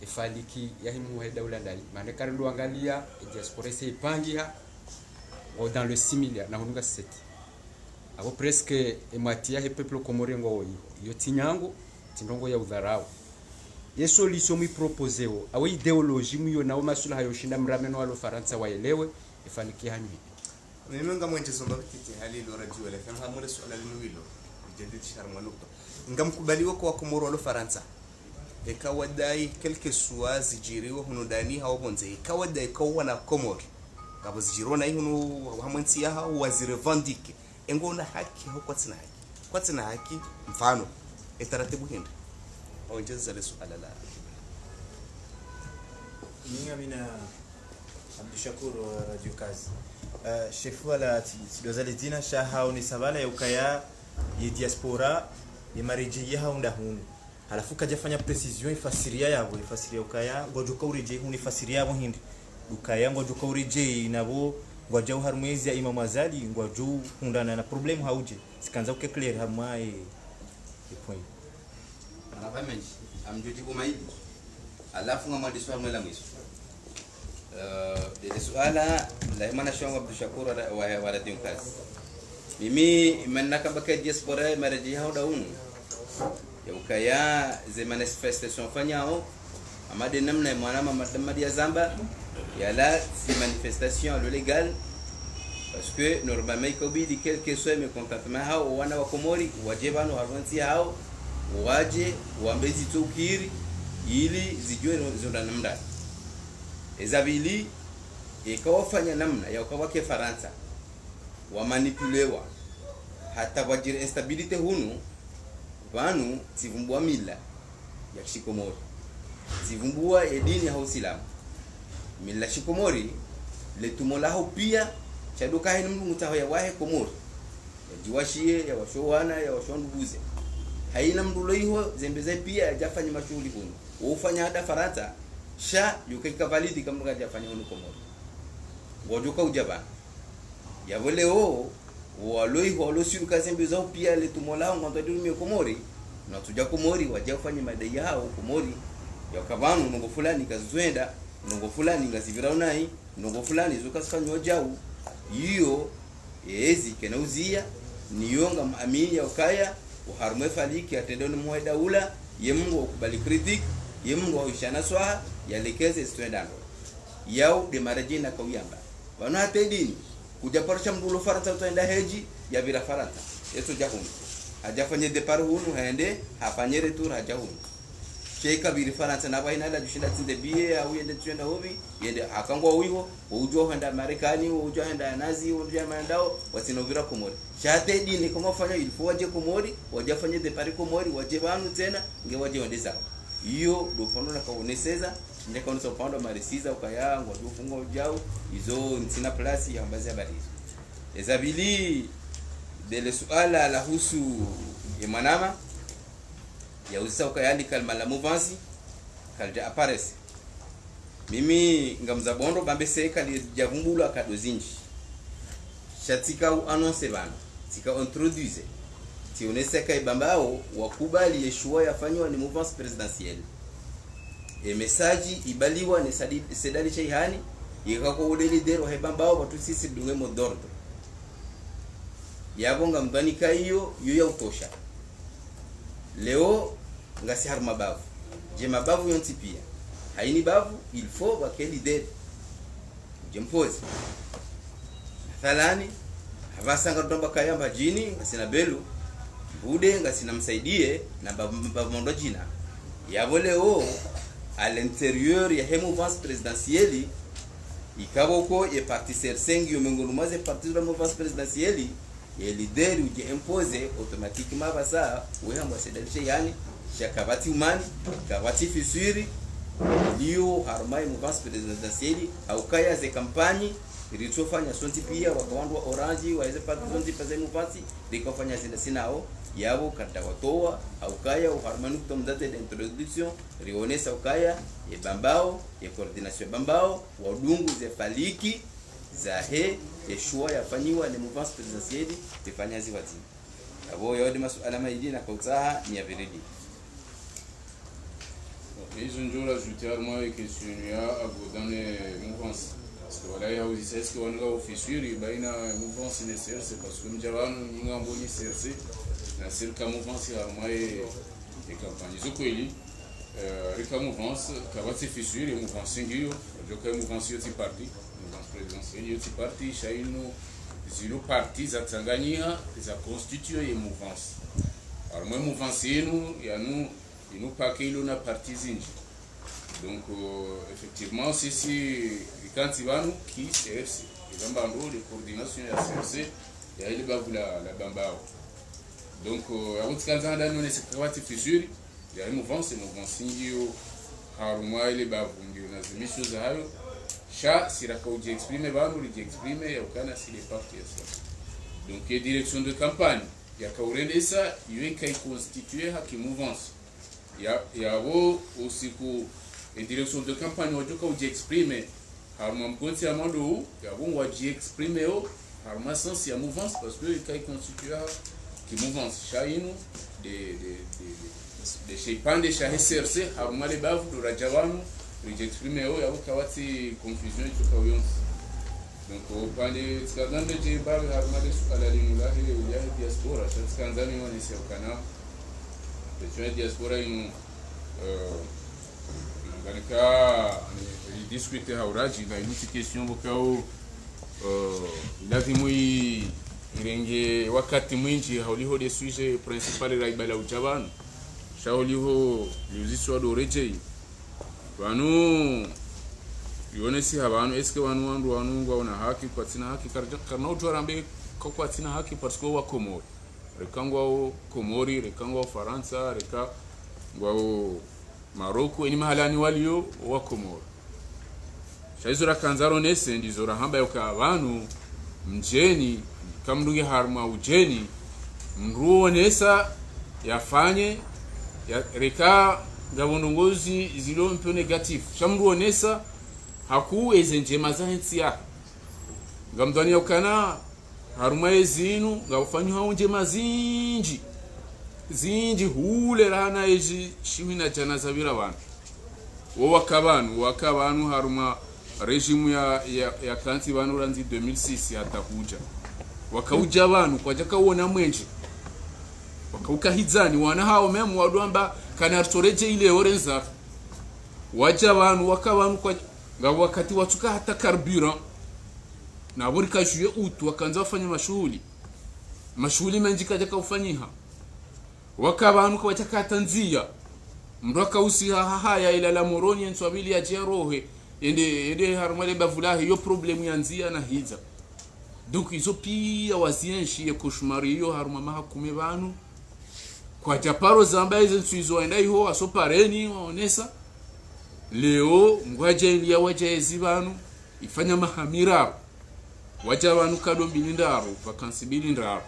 ifaliki yahimu wa daula ndani maana kare luangalia diaspora se ipangia au dans le 6 milliards na hununga 7 abo presque ematia he peuple comorien ngo yo tinyango tindongo ya udharau ye solution mi proposeo awe ideologie miyo na masula hayo shinda mrameno walo Faransa waelewe ifaliki hanyi mimi ngamwente somba kititi hali lo radio la fam hamule swala linuilo jadid sharma nukta ngamkubaliwa kwa Komoro walo Faransa ekawadai quelque soit zijiriwa huno dani hawo bonze ekawadai kwa na Komoro kabo zijirona huno hamwensi ya hawo wazirevendike engona haki huko tsina haki mfano etaratibu hindi onjeza le suala la mina Abdushakur Radio Kazi chef wala tidozalidina shaha ni sabala ya ukaya ya diaspora ya marejea haunda hunu halafu kajafanya precision ifasiria yabo ifasiria ukaya ngojuka ureje huni ifasiria yabo hindi ukaya ngojuka ureje nabo ngwajau harmwezi ya Imam Azali ngwaju hundana na problem hauje sikanza uke clear hamai point anavamenji amjuti kumaidi alafu ngamadiswa mwela mwiso de suala la imana shonga Abdushakur wa Radio Kazi mimi imanaka baka diaspora maraji hauda unu ya ukaya ze manifestation fanyao amade namna mwanama madamadi ya zamba yala si manifestation le légal parce que normalement il obéit quelque soit mécontentement hao wana wa Komori wajebano harwanti hao waje wambezi tukiri ili zijue zonda namna ezabili ikawafanya namna ya ukawake Faransa wamanipulewa hata wajire instability hunu vanu zivumbua mila ya Shikomori zivumbua edini ya Uislamu mila Shikomori letumolahu pia chaduka hinu mtaho ya wahe Komori ya jiwashie ya washowana ya washondubuze haina mdulo hiyo zembeze pia hajafanya mashughuli hunu ufanya hata Faransa sha yukeka validi kama hajafanya hunu Komori ngojuka ujabana ya wale waloi holo siru kazembeza pia letumolahu ngondodi mi Komori na tuja Komori wajafanya madai yao Komori ya kabanu nungo fulani kazwenda nungo fulani ngazivira unai nungo fulani zokasifanywa jau hiyo ezi kenauzia niyonga amini ya ukaya uharumwe faliki atendoni mweda ula ye Mungu wakubali critique ye Mungu waishana swaha yalekeze stwendano yao de marajina kwa uyamba bano hatedini kujaparisha mdulo Faransa utaenda heji ya vira Faransa yesu jahunu hajafanye depart hunu haende hafanye retour hajahunu cheka vira Faransa na baina la jushinda tinde bie au yende twenda hobi yende akangwa uiho ujo henda Marekani ujo henda Nazi ujo mandao wasinovira Komori shate dini kama fanya ilifo waje Komori wajafanye depart Komori waje banu tena nge waje ondeza hiyo do pondo na kaoneseza ndeka onso pondo marisiza ukaya ngo fungo ujao izo ntina place ya mbazi ya barizo ezabili dele suala la husu ya manama ya usisa ukayali kalma la movansi kalja aparece mimi ngamza bondo bambese kali javumbulu akadozinji shatika u annonce bana tika introduise ti oneseka ibambao wakubali yeshua yafanywa ni mouvance présidentielle e message ibaliwa ni sedali chaihani yekako udeli dero hebambao watu sisi dunge modordo yabonga mbani kaiyo yo ya utosha leo ngasi har mabavu je mabavu yonti pia haini bavu il faut wakeli dero je mpozi thalani havasanga ndomba kayamba jini ngasina belu bude ngasina msaidie na bamondo jina yabo leo à l'intérieur ya mouvance présidentielle ikaboko e parti sersengi yomengonumaze parti de la mouvance présidentielle et leader uje impose automatiquement basa weha mwasedalishe yani shakabati umani kabati fisuri ndio harmai mouvance présidentielle au kaya ze campagne ilitofanya sonti pia wakawandwa orange waweze pata sonti pesa mouvance likofanya zile sinao yabo kata watoa au kaya uharmanu kutomdate de introduction rionesa ukaya e bambao e coordination bambao wadungu ze faliki za he yeshua yafanyiwa ni mouvance présidentielle tefanya ziwati abo yodi masuala maidi na kautaha ni ya viridi hizo ndio rajouter harma question ya abordane mouvance parce que voilà ya aussi est-ce que on a officier baina mouvance ne CRC parce que mjawano ngambo ni CRC na sirka mouvance harma e campagne zo kweli rika mouvance kabati fissure et mouvance ngio joka mouvance yoti parti mouvance présidentielle yoti parti shaino zilo parti za Tanganyika za constituer et mouvance alors moi mouvance yenu ya nous il nous pas qu'il a parti zinji donc effectivement si quand il va nous qui CRC il va bando de coordination ya CRC ya ile babu la bambao donc avant quand on a donné cette cravate fissure il y a une mouvance ngio haruma ile babu ndio na zimisho za hayo sha siraka uji exprimer bando uji exprimer ya ukana si les partis donc la direction de campagne ya kaurendesa iwe kai constituer haki mouvance ya wo usiku et direction de campagne wajoka uji exprimer haruma mkonti ya mando ya bon waji exprimer o haruma sens ya mouvance parce que kai constituer qui mouvance shainu de shepande sha SRC haruma le bavu do rajawanu uji exprimer o ya kawati confusion itoka uyonsi donc pande tsikazambe je babu haruma le sukala limulahi ya diaspora tsikazani woni se kana de diaspora inu nganika ni discuter hauraji na une question bokao lazima irenge wakati mwingi hauliho de sujet principal raibala ujabano shauliho liuziswa do rejei banu yone si habanu eske wanu wangu wana haki kwa tina haki karna utuarambe kwa tina haki parce que wa Komori rekangwa Komori rekangwa Faransa rekangwa Maroko ni mahalani walio wa Komori shaizura kanzaro nese ndizora hamba yoka abantu mjeni kamruge harma ujeni mruonesa yafanye ya reka ngabondongozi zilo mpe negatif shamruonesa hakuweze njema za hensia ngamdani yokana haruma ezinu ngafanywa njema zinji hule rana eji shimina jana zabira bantu wakabanu haruma regime ya kanti banu ranzi 2006 hatakuja wakauja abantu kwaja kaona mwenje wakaukahizani wana hao memu wadwamba kana toreje ile orenza waja abantu wakabanu kwa ngabo wakati watuka hata carburant na burika juye utu wakanza wafanya mashughuli menji kaja kaufanyiha wakabanu kwa chakatanzia mroka usiha haya ila la moroni nswabili ya jerohe ende harumale bavulahi yo problemu yanzia na hiza donc izo pia wazienshi ya koshmari yo haruma mahakume banu kwa japaro zamba izo nsuizo enda iho asopareni waonesa leo ngwaje ilia waje ezibanu ifanya mahamira waja banu kado bilindaro vakansi bilindaro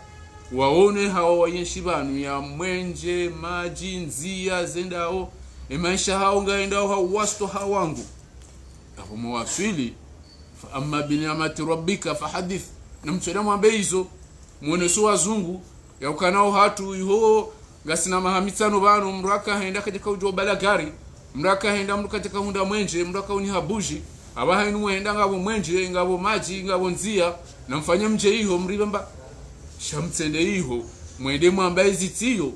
waone hawa wayenshi banu ya mwenje maji nzia zendao maisha hao ngaendao hao wasto hawangu hapo mwaswili amma binamati rabbika fahadith namtswela mwambe hizo muoneso wazungu ya ukanao hatu iho gasina mahamitsano banu mraka henda kaje kaujo balagari mraka henda mrukaje kahunda mwenje mraka uni habuji aba hainu mwenda ngabo mwenje ngabo maji ngabo nzia namfanya mje iho mribamba shamtsende iho mwende mwambaye zitiyo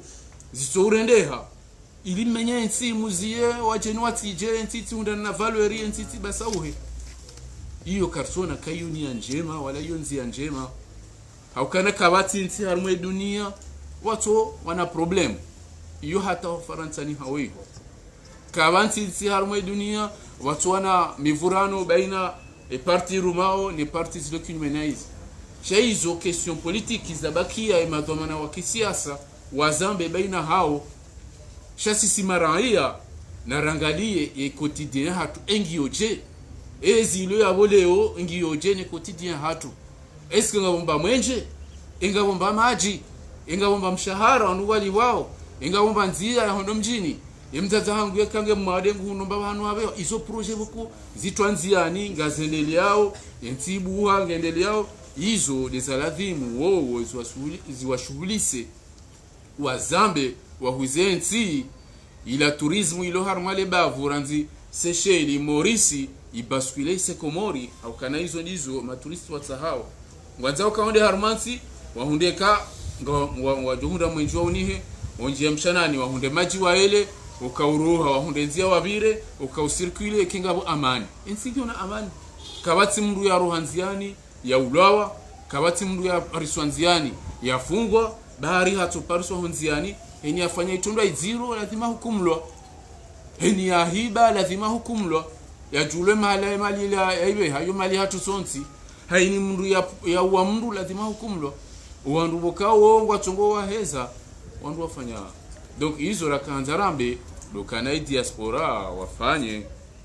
zitorendeha ili menye nsi muzie wacheni watije ntiti unda na valueri ntiti basauhe iyo karsona kayuni ya njema wala yonzi ya njema haukana kabati nti harumwe dunia watu wana problem iyo hata Faransa ni hawiho kabanti nti harumwe dunia watu wana mivurano baina parti rumao ni parti zilokinymenaizi shaizo question politique zabakia imadhamana wa kisiasa wazambe baina hao shasisi maraia na rangalie e quotidien hatu engioje ezilo ya boleo engioje ne quotidien hatu eske ngabomba mwenje engabomba maji engabomba mshahara anuwali wao engabomba nzia ya hondo mjini emzaza hangu yakange mwade ngunomba banu abe izo projet buku zitwanziani ngazendele yao entibu hangendele yao izo desaladhimu wowo ziwashughulise wazambe wahuzenzi ila tourisme ilo harmale bavu ranzi Seychelles Maurice ibasquile se Komori au kana hizo ndizo maturisti watsahao ngwanza kaonde harmansi wahundeka wajuhunda mwenjwa unihe onje mshanani wahunde maji waele ukauruha wahunde nzia wabire ukausirkule kingabo amani insingio na amani kabati mndu ya rohanziani ya ulawa kabati mndu ya riswanziani ya fungwa bahari hatu pariso honziani heni afanya itundwa iziro lazima hukumlwa heni ya hiba lazima hukumlwa ya jule mali la ibe hayo mali hatu sonsi haini mndu ya uwa mndu lazima hukumlwa wandu bokao ngwa chongo wa heza wandu wafanya donc hizo la kanzarambe lokana diaspora wafanye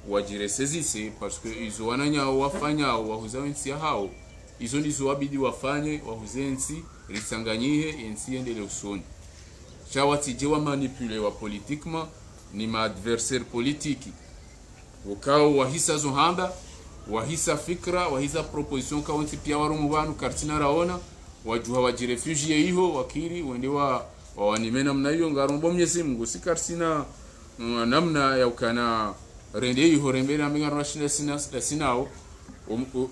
wajiresezise parce que hizo wananya wafanya wahuza wensi hao hizo ndizo wabidi wafanye wahuze ensi risanganyihe ensi endele usoni chawati jewa manipule wa politiquement ni ma adversaire politique wakao wahisa zohanda wahisa fikra wahisa proposition kaunti pia warumu banu kartina raona wajuha wajirefugie hiyo wakiri wende wanimena mna hiyo ngarombo Mwenyezi Mungu sikarsina namna ya ukana rende hiyo rembera mingaro rashina sinao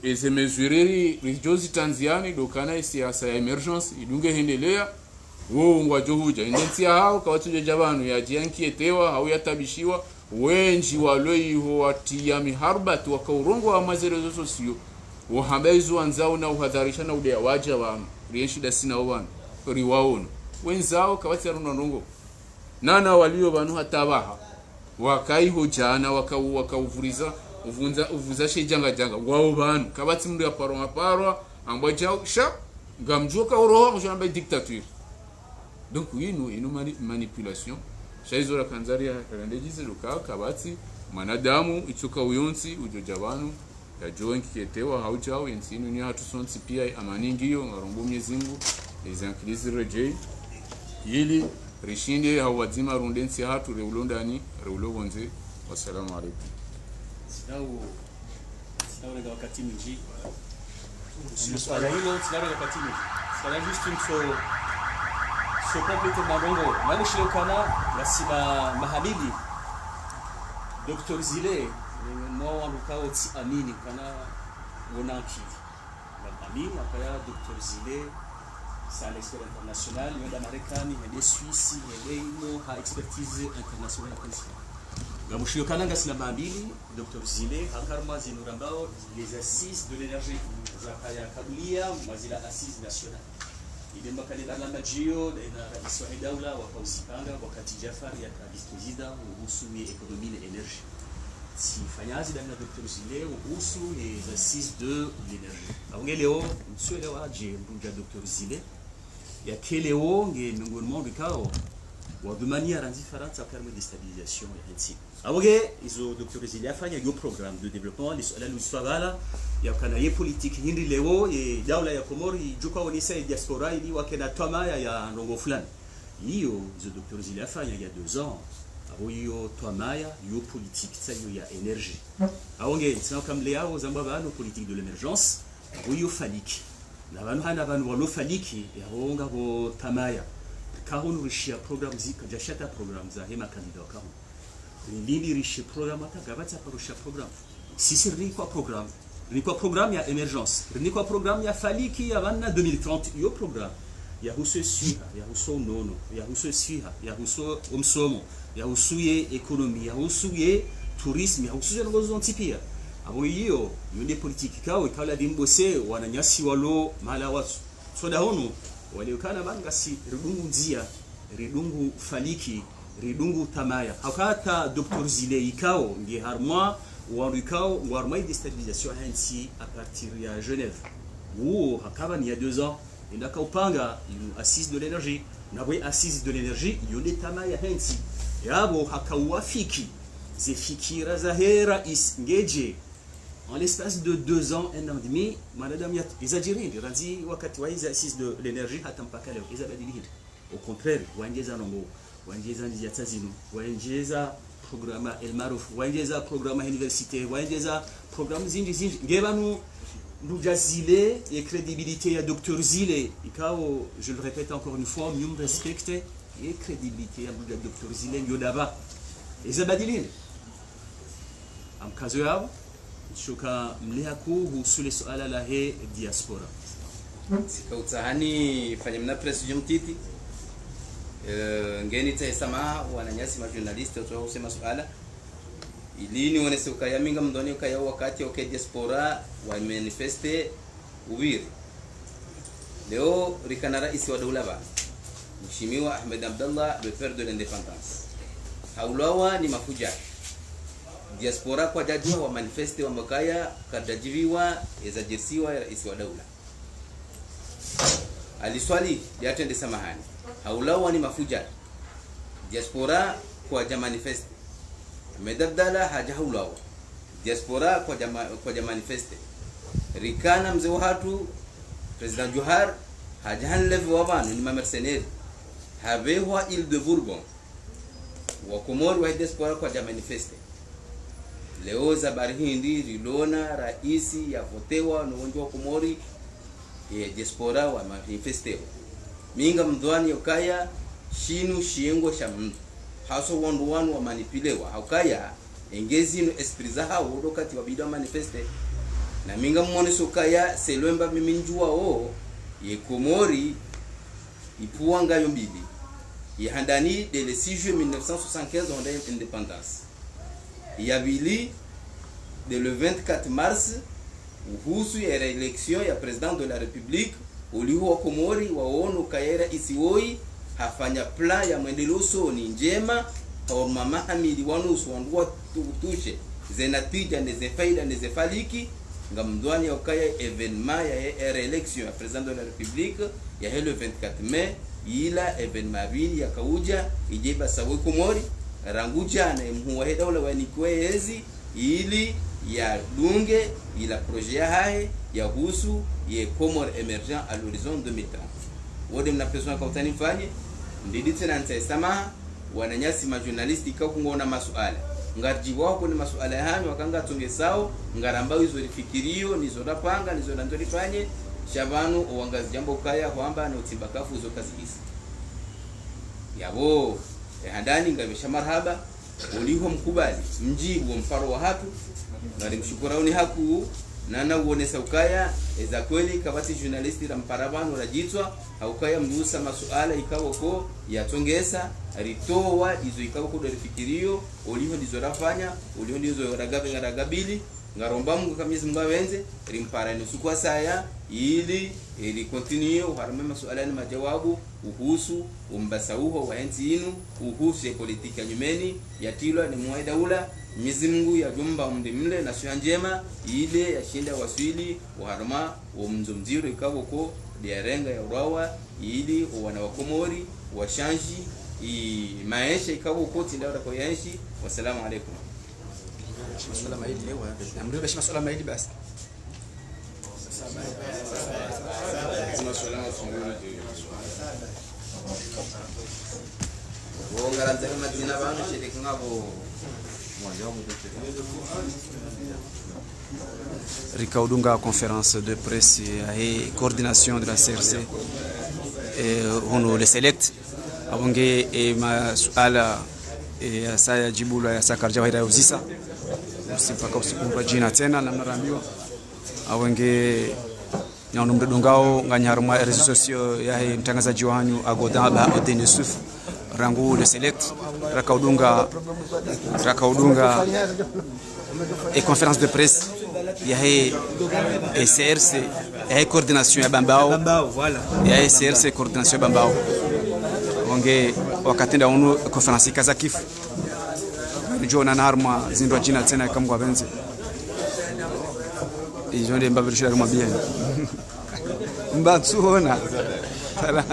eze mesureri rijozi Tanzania dokana siasa ya emergence idunge hendelea wo ngwajohuja indensia hao kawatuje jabanu ya jiankietewa au yatabishiwa wenji waloiho watiyami harbat wakaurongo wa mazerezo sosio wahambezo anzao na uhadharisha na udia waja wa rienshida sina obana riwaono wenzao kawati arunondongo nana walio banu hatabaha wakaiho jana wakauvuriza uvuza shejanga wao banu kabati mndu ya parwa ambwa jao sha gamjoka uroho mjamba dictature donc ino manipulation shaizo la kanzaria rendejize luka kabati manadamu ichuka uyonsi ujojabanu ya joen kietewa hauchao ensinu ni hatu sonsi pia amaningiyo ngarombo Mwenyezi Mungu ezankilizi rejei ili rishinde hawazima rundensi hatu reulondani reulobonze. Wassalamu alaikum. Sinao wakati mwingi swala hilo sinao wakati mwingi sala juste une fois so complete madongo nani shilokana nasima mahamidi Dr. Zile mwa wanukao ti amini kana wonanki amini akaya Dr. Zile c'est à l'expert international il y a d'Américains il y a des Suisses il y a une expertise internationale principale gamushio kananga sina mabili Dr. Zile akarma zinurambao les assises de l'énergie zakaya kabulia mazila assises nationales idemba kalenda la majio na rais wa daula wakausipanga wakati Jafari akadisposida kuhusu ekonomi na energie sifanyazi ndani ya Dr. Zile kuhusu les assises de l'énergie aongeleo mswelewa je mbuja Dr. Zile ya keleo nge miongoni mwa vikao wa de manière différente ça permet de stabilisation et ainsi aboge izo Dr. Zile afanya yo programme de développement la luswagala ya kanaye politique hindi leo e daula ya Komori juka onisa diaspora ili wakena twamaya ya ndongo fulani hiyo izo Dr. Zile afanya ya 2 ans abo hiyo twamaya yo politique tsayo ya énergie aonge tsana kamle yao zamba bano politique de l'émergence abo yo faliki na banu hana banu walo faliki ya honga bo tamaya kahunu rishia program zika jashata program za hema kandida kahu lili rishia program atagabata parusha program sisi rikwa program ya emergence rikwa program ya faliki ya bana 2030 yo program ya huso suha ya huso nono ya huso suha ya huso omsomo ya husuye ekonomi ya husuye tourisme ya husuye ngozo ntipia abo hiyo yonde politiki kao ikala dimbose wananyasi walo mala watu soda hono waliokana bangasi ridungu nzia ridungu faliki ridungu tamaya hakata Dr. Zile ikao ngi harma warikao warma déstabilisation ainsi à partir de Genève où hakaba il y a 2 ans indaka upanga assise de l'énergie na bwe assise de l'énergie yonde tamaya ainsi yabo hakawafiki zifikira zahera isngeje en l'espace de 2 ans, 1 an et demi, madame yat exagéré, ranzi wakati wa hizi assise de l'énergie hatampaka leo izabadilika. Au contraire, wangeza nombo, wangeza njiyatazino, wangeza programa El Maruf, wangeza programa université, wangeza programme zinji ngebanu Dr. Zile et crédibilité à Dr. Zile, ikao je le répète encore une fois, mieux respecter et crédibilité à Dr. Zile yodaba izabadilini amkazo yao shuka mlihaku husule suala la he diaspora sikautahani fanya mna press jumtiti ngeni taisama wananyasi ma journalist watu wasema suala ilini wanese ukaya minga mdoni ukaya wakati okay diaspora wa manifeste ubiri leo rikana rais wa dola ba Mheshimiwa Ahmed Abdallah le père de l'indépendance haulawa ni mafuja diaspora kwa jajua wa manifeste wa makaya kadajiviwa ezajirsiwa rais wa dola aliswali yatende samahani haulawa ni mafuja diaspora kwa ja manifeste Ahmed Abdallah haja haulawa diaspora kwa ja manifeste rikana mzee watu president Johar hajahan level wabanu ni mercenaires habewa ile de Bourbon wa Komori wa diaspora kwa ja manifeste leo za barihindi rilona raisi ya votewa no wonjo wa Komori ya diaspora wa manifeste minga mdwani yokaya shinu shiengo sha mtu haso wandu wanu wa manipilewa haukaya engezi no esprit za hao dokati wa bidwa manifeste na minga mwone sokaya selwemba mimi njua o ye Komori ipuanga yombili ya handani de le 6 juillet 1975 on a indépendance ya bili de le 24 mars uhusu ya réélection ya président de la république uliho wa Komori waono kaera isioi hafanya plan ya mwendeloso ni njema kwa mama Hamidi wanusu wandua tutushe zenatija nezefaida nezefaliki ngamdwani okaya evenement ya réélection ya président de la république ya le 24 mai ila evenement bili ya kauja ijeba sawe Komori ranguja na mhuwa hedaula wanikwezi ili ya dunge ila projet ya hae ya husu ye Comore émergent à l'horizon 2030 wode mna persona kwa utani mfanye ndidi tena ntaisama wananyasi ma journalisti kwa kungona masuala ngarji wako ni masuala ya hami wakanga tunge sao ngaramba hizo lifikirio nizo napanga nizo ndori fanye shabanu uangazi jambo kaya kwamba na utimbakafu hizo kazi hizi yabo handani ngamesha marhaba uliho mkubali mjibu mparo wa hatu ngari mshukurauni haku nana uonesa ukaya eza kweli kabati journalisti la mparabano la jitwa haukaya mnusa masuala ikawo ko yatongesa ritowa izo ikawo ko dorifikirio uliho ndizo rafanya uliho ndizo ragabili ngaromba Mungu kamizi mbawenze rimpara ni sukwa saya ili continue uharame masuala ni majawabu uhusu umbasa uho wa enzi inu uhusu ya politika nyumeni yatilwa ni mwaida ula Mwenyezi Mungu ya jumba mle na siha njema ile yashinda waswili uharama wa mzumziro ikawo ko diarenga ya urawa ili wana wa Komori washanji maisha ikawo ko tindaura kwa yanshi. Wassalamu alaikum. Masuala maili leo amriba shi masuala maili basi wongaranze madina banu shiriki ngabo Rikaudunga conférence de presse et coordination de la CRC et on le select abonge e masuala ya saya jibu la Sakar Jawahira uzisa usipaka usikumpa jina tena na mnarambiwa awenge nyaono mdungao nganyaruma reseaux sociaux ya mtangazaji wanyu agoda ba Odenisuf rangu le select rakaudunga et conférence de presse ya CRC et coordination ya Bambao voilà ya CRC coordination ya Bambao wange wakatenda unu conférence kazakifu jona na harma zindwa jina tena kamgwa benze ijo ndio mbabirishia ruma bien mbatsuona sala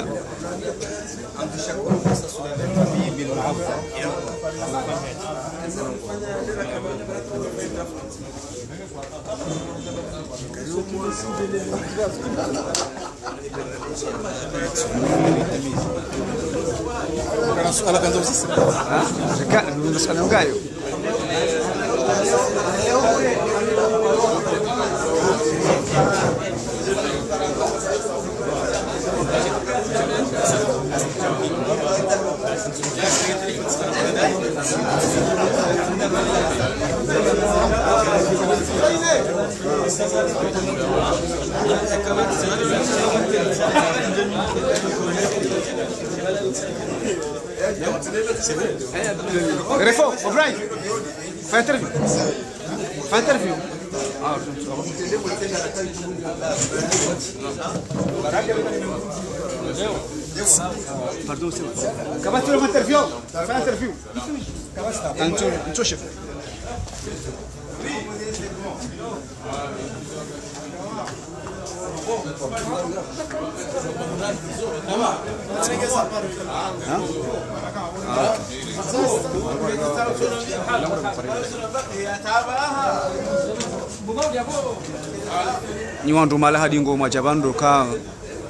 Kana suala kanza usisi. Kana ndio swali ngayo. Yes, Refo, O'Brien, fais interview. Fais interview. Pardon, c'est bon. Comment tu fais interview? Fais interview. Anto chef. Ni wandu mala hadi ngoma jabando ka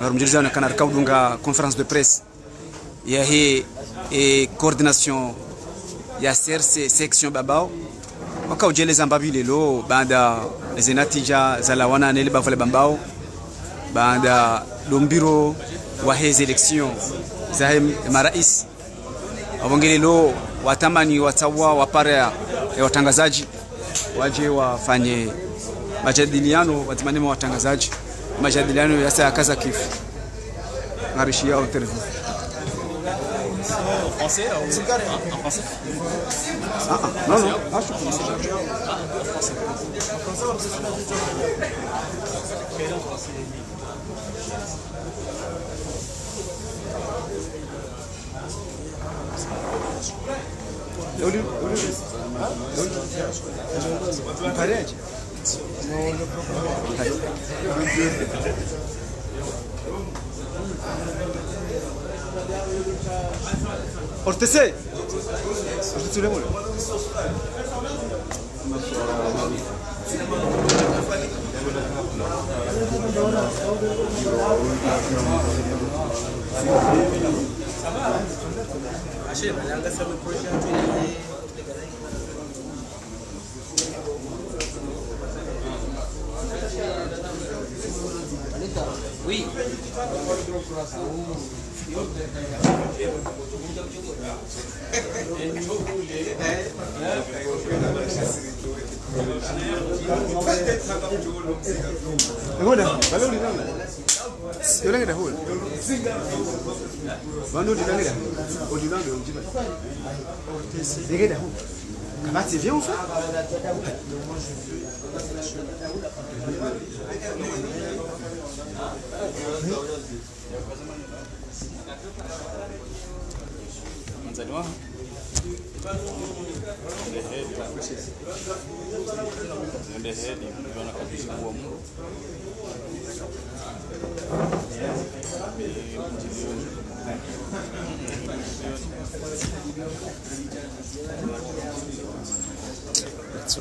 rumjilizana kana rikaudunga conférence de presse ya hii coordination ya CRC section babao wakaujeleza mbabi lelo baada zinatija za lawana nele bavale bambao baada lombiro wa hizi election za marais abongelelo watamani watawa wapare ya watangazaji waje wafanye majadiliano watimani wa watangazaji majadiliano ya saa kaza kifu ngarishi yao interview Français en français? Non, non. Parede. Ortese. Ortese le mole. Oui. Agora, valeu de nada. Eu lembro da rua. Vamos de nada. O de nada, o de nada. Liga da rua. Acabou de ver o fa? Mzaliwa ndio hedi unaona kabisa kwa Mungu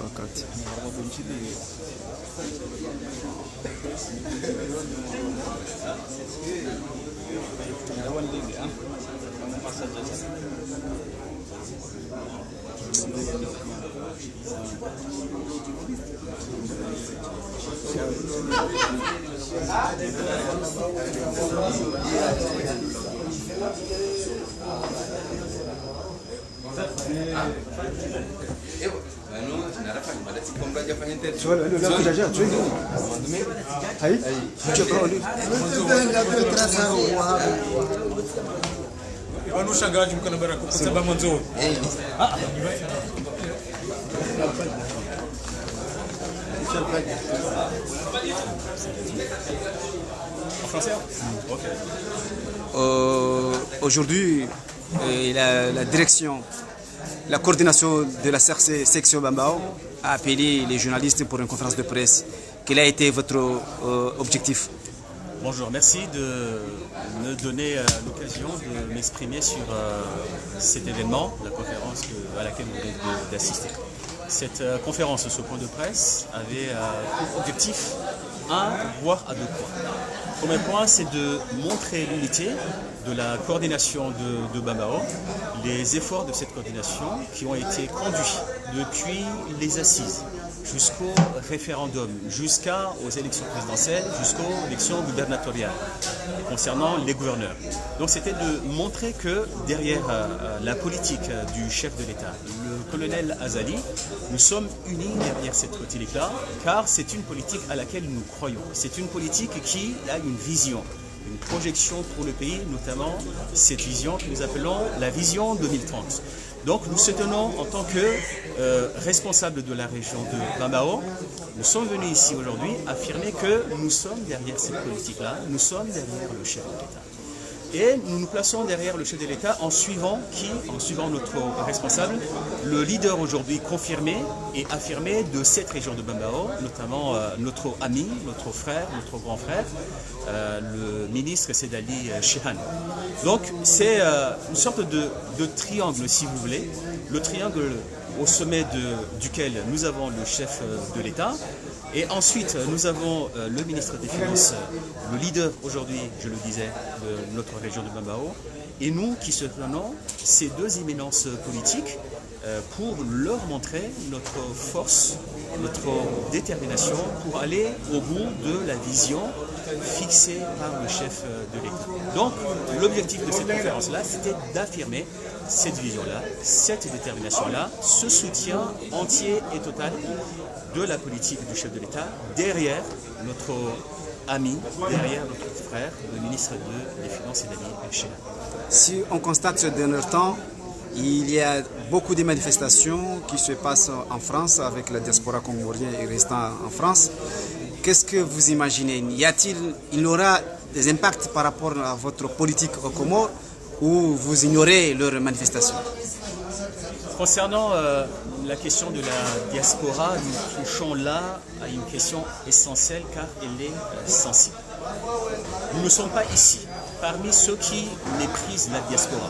wakati Wanu shangaji mkono baraka kwa sababu mwanzo. Aujourd'hui, la direction, la coordination de la CRC section Bambao a appelé les journalistes pour une conférence de presse. Quel a été votre objectif? Bonjour, merci de me donner l'occasion de m'exprimer sur cet événement, la conférence à laquelle vous venez d'assister. Cette conférence, ce point de presse, avait pour objectif un, voire à 2 points. Le premier point, c'est de montrer l'unité de la coordination de Bambao, les efforts de cette coordination qui ont été conduits depuis les assises jusqu'au référendum, jusqu'aux élections présidentielles, jusqu'aux élections gubernatoriales, concernant les gouverneurs. Donc c'était de montrer que derrière la politique du chef de l'État, le colonel Azali, nous sommes unis derrière cette politique-là, car c'est une politique à laquelle nous croyons. C'est une politique qui a une vision, une projection pour le pays, notamment cette vision que nous appelons la vision 2030. Donc nous soutenons en tant que responsables de la région de Bambao, nous sommes venus ici aujourd'hui affirmer que nous sommes derrière cette politique-là, nous sommes derrière le chef de l'État. Et nous nous plaçons derrière le chef de l'État en suivant notre responsable, le leader aujourd'hui confirmé et affirmé de cette région de Bambao, notamment notre ami, notre frère, notre grand frère, le ministre Sedali Shehan. Donc c'est une sorte de triangle, si vous voulez, le triangle au sommet duquel nous avons le chef de l'État. Et ensuite, nous avons le ministre des Finances, le leader aujourd'hui, je le disais, de notre région de Bambao, et nous qui soutenons ces deux éminences politiques pour leur montrer notre force, notre détermination pour aller au bout de la vision fixée par le chef de l'État. Donc, l'objectif de cette conférence-là, c'était d'affirmer cette vision-là, cette détermination-là, ce soutien entier et total de la politique du chef de l'État derrière notre ami, derrière notre frère, le ministre des Finances et Daniel Shehan. Si on constate ce dernier temps, il y a beaucoup de manifestations qui se passent en France avec la diaspora comorienne et restant en France. Qu'est-ce que vous imaginez? Il y aura des impacts par rapport à votre politique aux Comores ou vous ignorez leurs manifestations? Concernant la question de la diaspora, nous touchons là à une question essentielle car elle est sensible. Nous ne sommes pas ici parmi ceux qui méprisent la diaspora,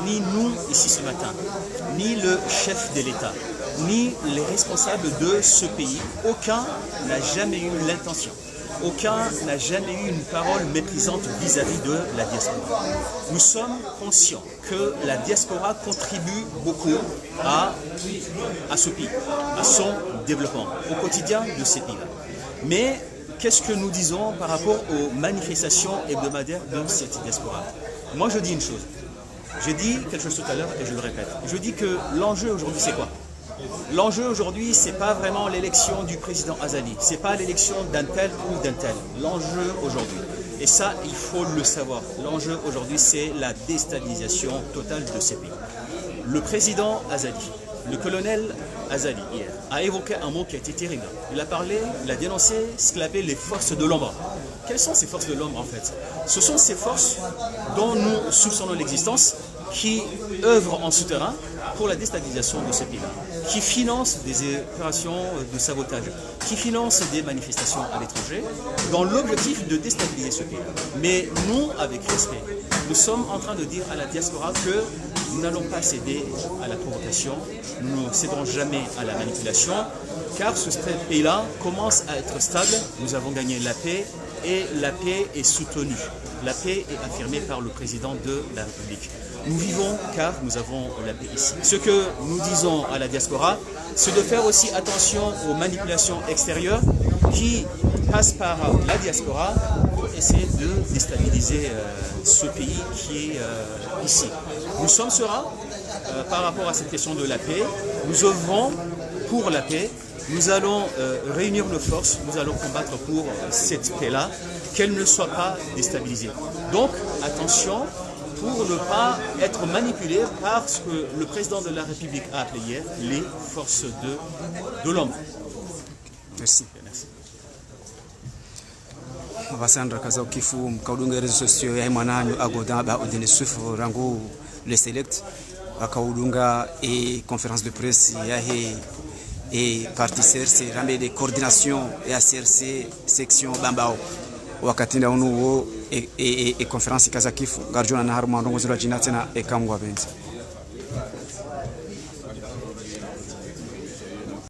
ni nous ici ce matin, ni le chef de l'État, ni les responsables de ce pays. Aucun n'a jamais eu l'intention. Aucun n'a jamais eu une parole méprisante vis-à-vis de la diaspora. Nous sommes conscients que la diaspora contribue beaucoup à ce pays, à son développement, au quotidien de ces pays-là. Mais qu'est-ce que nous disons par rapport aux manifestations hebdomadaires de cette diaspora? Moi, je dis une chose. J'ai dit quelque chose tout à l'heure et je le répète. Je dis que l'enjeu aujourd'hui, c'est quoi? L'enjeu aujourd'hui, ce n'est pas vraiment l'élection du président Azali, ce n'est pas l'élection d'un tel ou d'un tel. L'enjeu aujourd'hui, et ça il faut le savoir, l'enjeu aujourd'hui c'est la déstabilisation totale de ces pays. Le président Azali, le colonel Azali hier, a évoqué un mot qui a été terrible. Il a parlé, il a dénoncé ce qu'il appelle les forces de l'ombre. Quelles sont ces forces de l'ombre en fait? Ce sont ces forces dont nous soupçonnons l'existence, qui œuvrent en souterrain pour la déstabilisation de ce pays-là, qui financent des opérations de sabotage, qui financent des manifestations à l'étranger, dans l'objectif de déstabiliser ce pays. Mais nous, avec respect, nous sommes en train de dire à la diaspora que nous n'allons pas céder à la provocation, nous ne céderons jamais à la manipulation, car ce pays-là commence à être stable, nous avons gagné la paix, et la paix est soutenue. La paix est affirmée par le président de la République. Nous vivons car nous avons la paix ici. Ce que nous disons à la diaspora, c'est de faire aussi attention aux manipulations extérieures qui passent par la diaspora pour essayer de déstabiliser ce pays qui est ici. Nous sommes sereins par rapport à cette question de la paix. Nous œuvrons pour la paix. Nous allons réunir nos forces, nous allons combattre pour cette paix-là, qu'elle ne soit pas déstabilisée. Donc, attention, pour ne pas être manipulé par ce que le président de la République a appelé hier les forces de l'ombre. Merci. Vasandra kaza ukifu mkaudunga rezo sosio ya mwananyu agoda ba odene sufu rangu le select akaudunga et conférence de presse ya he et parti CRC rambe de coordination et CRC section Bambao wakati nda unuo e conférence kaza kifu garjona na haruma ndongo zira jina tena e kamwa benzi